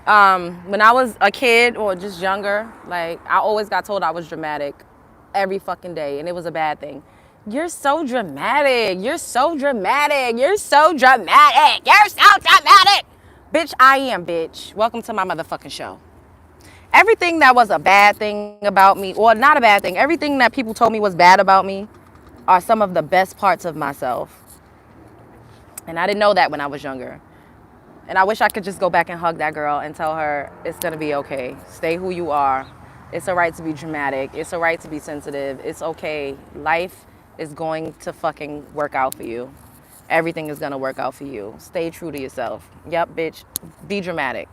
When I was a kid or just younger, like I always got told I was dramatic every fucking day, and it was a bad thing. You're so dramatic. You're so dramatic. You're so dramatic. You're so dramatic. Bitch, I am, bitch. Welcome to my motherfucking show. Everything that was a bad thing about me, or not a bad thing, everything that people told me was bad about me are some of the best parts of myself. And I didn't know that when I was younger. And I wish I could just go back and hug that girl and tell her it's going to be okay. Stay who you are. It's all right to be dramatic. It's all right to be sensitive. It's okay. Life is going to fucking work out for you. Everything is going to work out for you. Stay true to yourself. Yep, bitch. Be dramatic.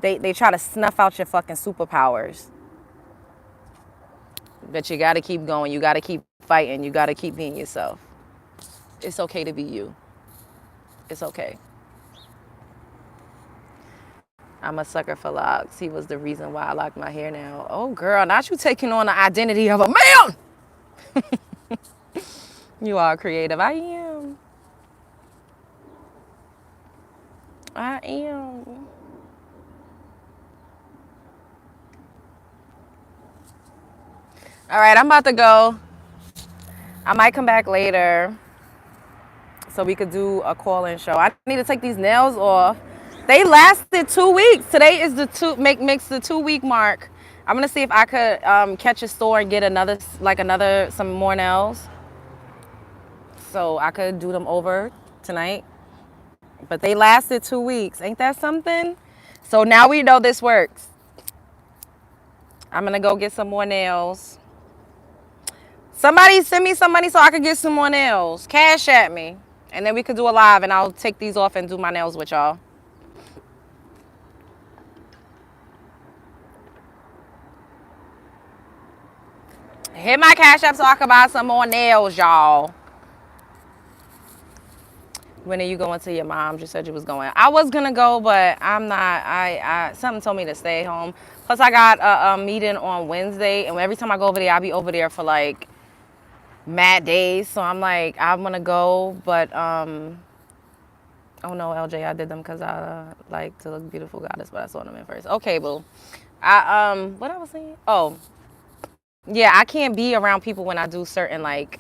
They try to snuff out your fucking superpowers. But you got to keep going. You got to keep fighting. You got to keep being yourself. It's okay to be you. It's okay. I'm a sucker for locks. He was the reason why I locked my hair now. Oh, girl, not you taking on the identity of a man. You are creative. I am. I am. All right, I'm about to go. I might come back later so we could do a call-in show. I need to take these nails off. They lasted 2 weeks. Today is the the 2 week mark. I'm gonna see if I could catch a store and get some more nails, so I could do them over tonight. But they lasted 2 weeks. Ain't that something? So now we know this works. I'm gonna go get some more nails. Somebody send me some money so I could get some more nails. Cash at me, and then we could do a live, and I'll take these off and do my nails with y'all. Hit my Cash App so I can buy some more nails, y'all. When are you going to your mom's? You said you was going. I was going to go, but I'm not. Something told me to stay home. Plus, I got a meeting on Wednesday, and every time I go over there, I'll be over there for, like, mad days. So I'm like, I'm going to go, but, oh, no, LJ, I did them because I like to look beautiful goddess, but I saw them in first. Okay, boo. What I was saying? Oh. Yeah, I can't be around people when I do certain, like,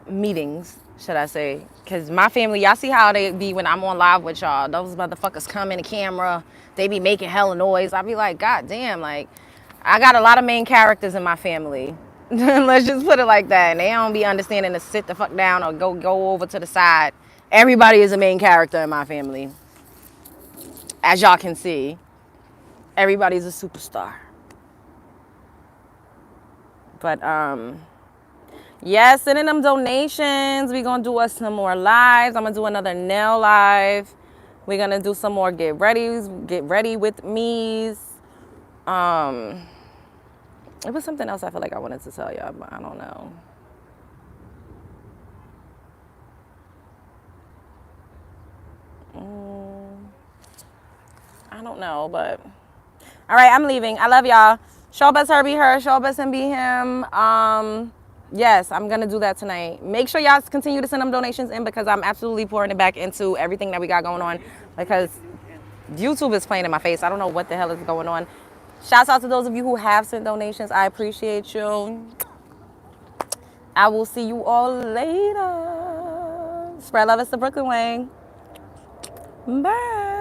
meetings, should I say. Because my family, y'all see how they be when I'm on live with y'all. Those motherfuckers come in the camera. They be making hella noise. I be like, God damn, like, I got a lot of main characters in my family. Let's just put it like that. And they don't be understanding to sit the fuck down or go over to the side. Everybody is a main character in my family. As y'all can see, everybody's a superstar. But, yeah, sending them donations. We're going to do some more lives. I'm going to do another nail live. We're going to do some more get ready with me's. It was something else I feel like I wanted to tell y'all, but I don't know. I don't know, but... All right, I'm leaving. I love y'all. Show best her be her. Show best him be him. Yes, I'm going to do that tonight. Make sure y'all continue to send them donations in because I'm absolutely pouring it back into everything that we got going on because YouTube is playing in my face. I don't know what the hell is going on. Shouts out to those of you who have sent donations. I appreciate you. I will see you all later. Spread love. It's the Brooklyn Wang. Bye.